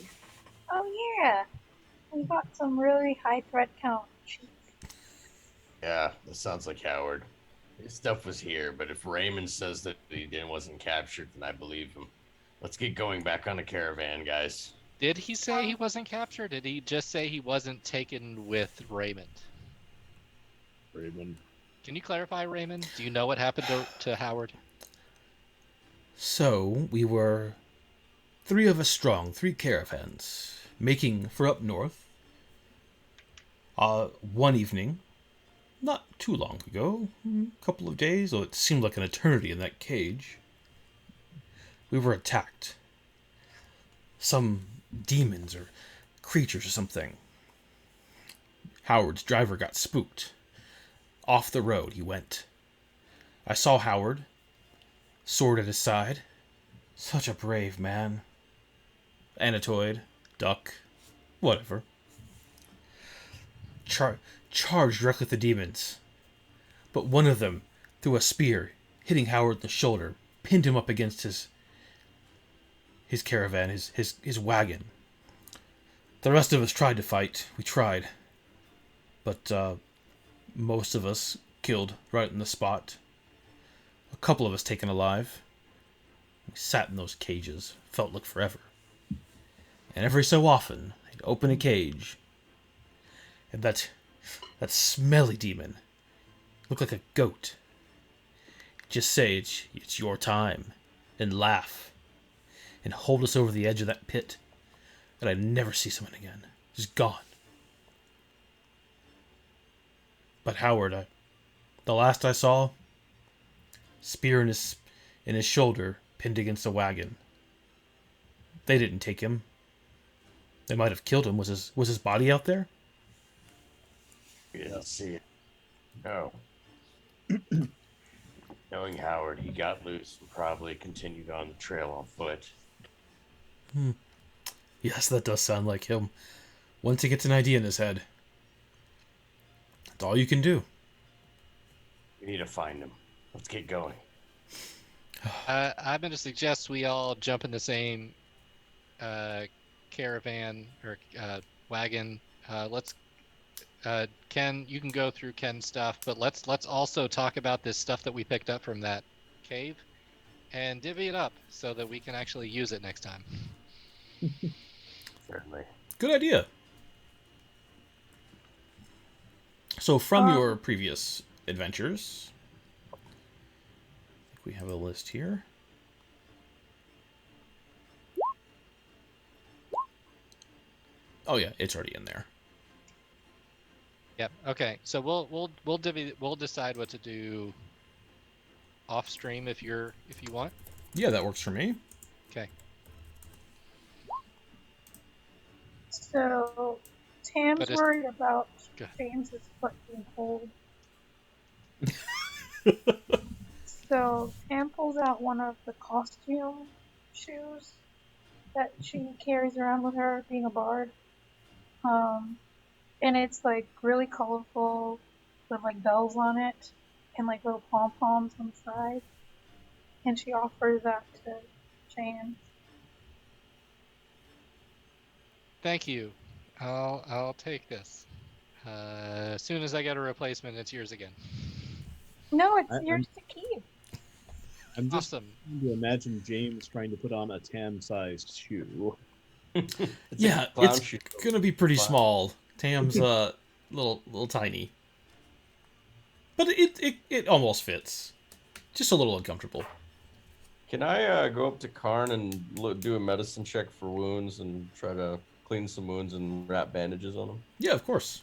Oh yeah, we got some really high threat count sheets. Yeah, that sounds like Howard. His stuff was here, but if Raymond says that wasn't captured, then I believe him. Let's get going back on the caravan, guys. Did he say he wasn't captured? Did he just say he wasn't taken with Raymond? Raymond. Can you clarify, Raymond? Do you know what happened to Howard? So, we were 3 of us strong, 3 caravans, making for up north. One evening, not too long ago, a couple of days, though it seemed like an eternity in that cage, we were attacked. Some demons or creatures or something. Howard's driver got spooked. Off the road he went. I saw Howard, sword at his side. Such a brave man. Anatoid, duck, whatever. Charged directly at the demons. But one of them threw a spear, hitting Howard in the shoulder, pinned him up against his caravan, his wagon. The rest of us tried to fight. We tried. But most of us killed right in the spot. A couple of us taken alive. We sat in those cages. Felt like forever. And every so often, they'd open a cage. And that smelly demon looked like a goat. Just say it's your time. And laugh. And hold us over the edge of that pit. And I'd never see someone again. Just gone. But Howard, the last I saw, spear in his shoulder, pinned against a wagon. They didn't take him. They might have killed him. Was his body out there? We didn't see it. No. Knowing Howard, he got loose and probably continued on the trail on foot. Yes, that does sound like him. Once he gets an idea in his head, that's all you can do. We need to find him. Let's get going. I'm going to suggest we all jump in the same caravan or wagon. Ken, you can go through Ken's stuff, but let's also talk about this stuff that we picked up from that cave and divvy it up so that we can actually use it next time. Certainly. Good idea. So, from your previous adventures, I think we have a list here. Oh yeah, it's already in there. Yep. Okay. So we'll decide what to do off stream if you want. Yeah, that works for me. Okay. So Tam's But it's- worried about Go ahead. James's foot being cold. So Tam pulls out one of the costume shoes that she carries around with her, being a bard. And it's like really colorful with like bells on it and like little pom poms on the side. And she offers that to James. Thank you. I'll take this. As soon as I get a replacement, it's yours again. No, it's I'm- yours to keep. I'm just Awesome. trying to imagine James trying to put on a Tam-sized shoe. It's Yeah, a clown it's shoe. gonna be pretty Wow. small. Tam's little tiny, but it almost fits. Just a little uncomfortable. Can I go up to Karn and do a medicine check for wounds and try to clean some wounds and wrap bandages on them? Yeah, of course.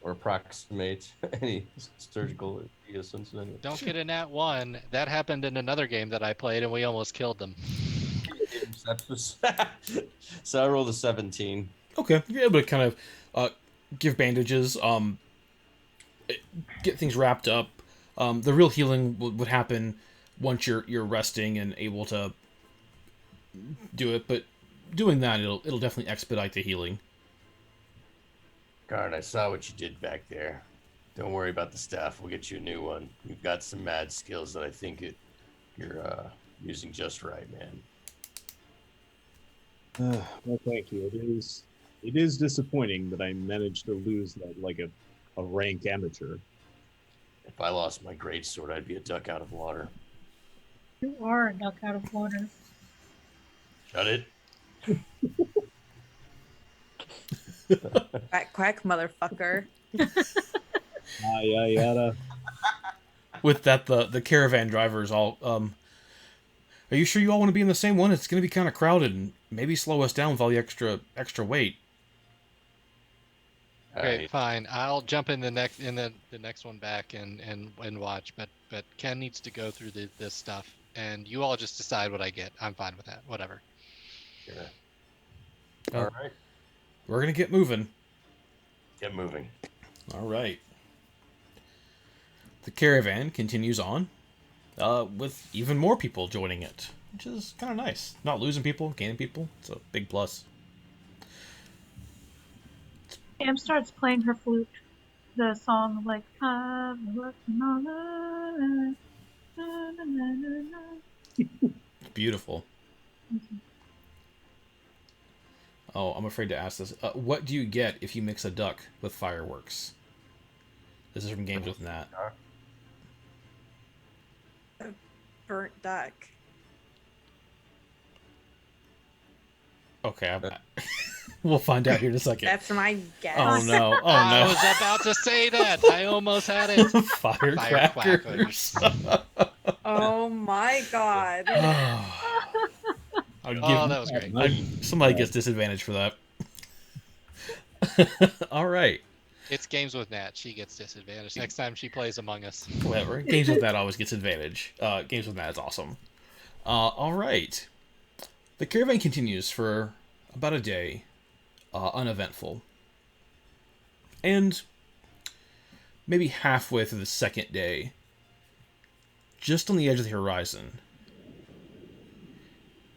Or approximate any surgical assistance? Don't get a nat 1. That happened in another game that I played, and we almost killed them. So I rolled a 17. Okay, you're able to kind of give bandages, get things wrapped up. The real healing would happen once you're resting and able to do it, but doing that it'll definitely expedite the healing. Karn, I saw what you did back there. Don't worry about the staff. We'll get you a new one. You've got some mad skills that I think you're using just right, man. Well, thank you. It is disappointing that I managed to lose that like a rank amateur. If I lost my greatsword, I'd be a duck out of water. You are a duck out of water. Shut it. Quack, quack, motherfucker. Yada yada. With that, the caravan drivers all are you sure you all want to be in the same one? It's going to be kind of crowded and maybe slow us down with all the extra weight. Okay, Alright. fine. I'll jump in the next one back and watch. But Ken needs to go through this stuff, and you all just decide what I get. I'm fine with that. Whatever. Yeah. Oh. All right. We're going to get moving. Get moving. All right. The caravan continues on, with even more people joining it, which is kind of nice. Not losing people, gaining people. It's a big plus. Tam starts playing her flute, the song like I'm working on it. Na, na, na, na, na. It's beautiful. Oh, I'm afraid to ask this. What do you get if you mix a duck with fireworks? This is from Games with Nat. Burnt duck. Okay, we'll find out here in a second. That's my guess. Oh no! Oh I no! was about to say that. I almost had it. Firecrackers. Oh my god. I'll give, Oh, that was great. somebody gets disadvantage for that. All right. It's Games with Nat. She gets disadvantage next time she plays Among Us. Whatever. Games with Nat always gets advantage. Games with Nat is awesome. All right. The caravan continues for about a day, uneventful. And maybe halfway through the second day, just on the edge of the horizon,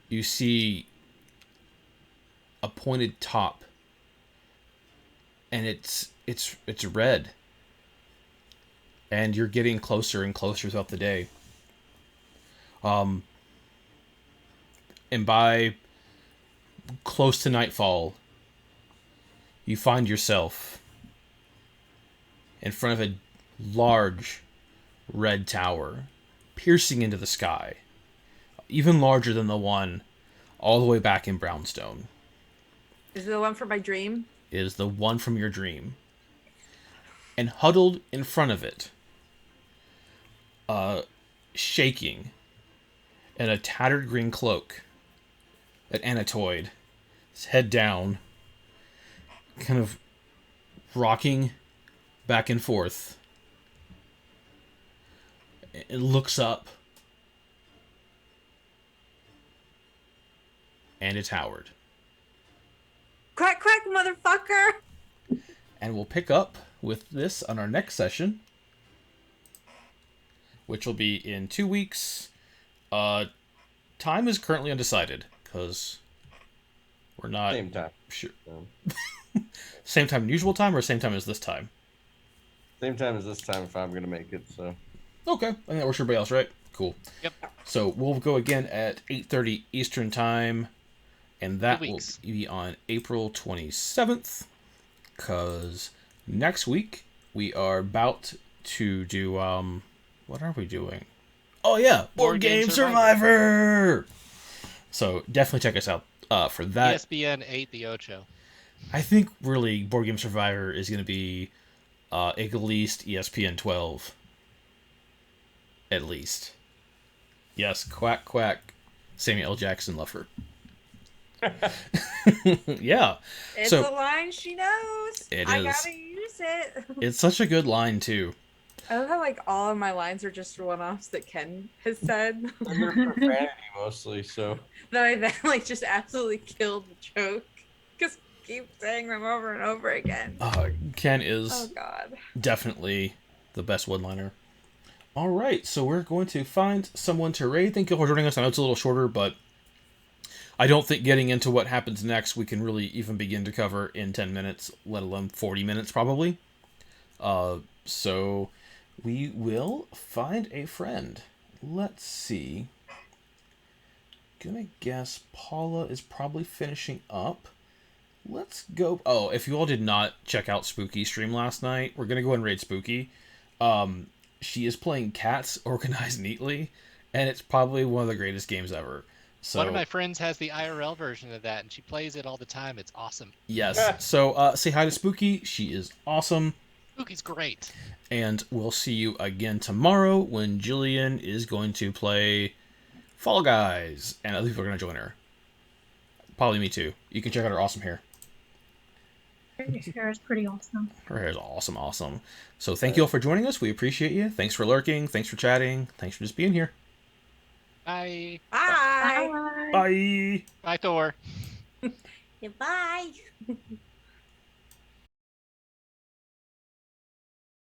you see a pointed top, and it's red. And you're getting closer and closer throughout the day. And by close to nightfall, you find yourself in front of a large red tower, piercing into the sky, even larger than the one all the way back in Brownstone. Is it the one from my dream? It is the one from your dream. And huddled in front of it, shaking in a tattered green cloak, an Anatoid, his head down, kind of rocking back and forth, It looks up. And it's Howard. Quack, quack, motherfucker! And we'll pick up with this on our next session, which will be in 2 weeks. Time is currently undecided, because we're not... Same time. Sure. Same time usual time, or same time as this time? Same time as this time if I'm gonna make it. So. Okay, I think that works for everybody else, right? Cool. Yep. So we'll go again at 8:30 Eastern time, and that will be on April 27th. Because next week we are about to do what are we doing? Oh yeah, Board Game Survivor. So definitely check us out for that. ESPN 8 the Ocho. I think really Board Game Survivor is going to be at least ESPN 12. At least. Yes, quack quack. Samuel L. Jackson, love her. Yeah. It's so, a line she knows. I gotta use it. It's such a good line too. I love how like all of my lines are just one-offs that Ken has said. They're profanity mostly, so. That I then like just absolutely killed the joke because keep saying them over and over again. Ken is definitely the best one-liner. All right, so we're going to find someone to raid. Thank you for joining us. I know it's a little shorter, but I don't think getting into what happens next we can really even begin to cover in 10 minutes, let alone 40 minutes probably. So we will find a friend. Let's see. Gonna guess Paula is probably finishing up. Let's go. Oh, if you all did not check out Spooky stream last night, we're gonna go and raid Spooky. She is playing Cats Organized Neatly, and it's probably one of the greatest games ever. So, one of my friends has the IRL version of that, and she plays it all the time. It's awesome. Yes. So say hi to Spooky. She is awesome. Spooky's great. And we'll see you again tomorrow when Jillian is going to play Fall Guys, and other people are going to join her. Probably me too. You can check out her awesome hair. Her hair is pretty awesome. Her hair is awesome. So thank you all for joining us. We appreciate you. Thanks for lurking. Thanks for chatting. Thanks for just being here. Bye. Bye. Bye. Bye, Thor. Bye.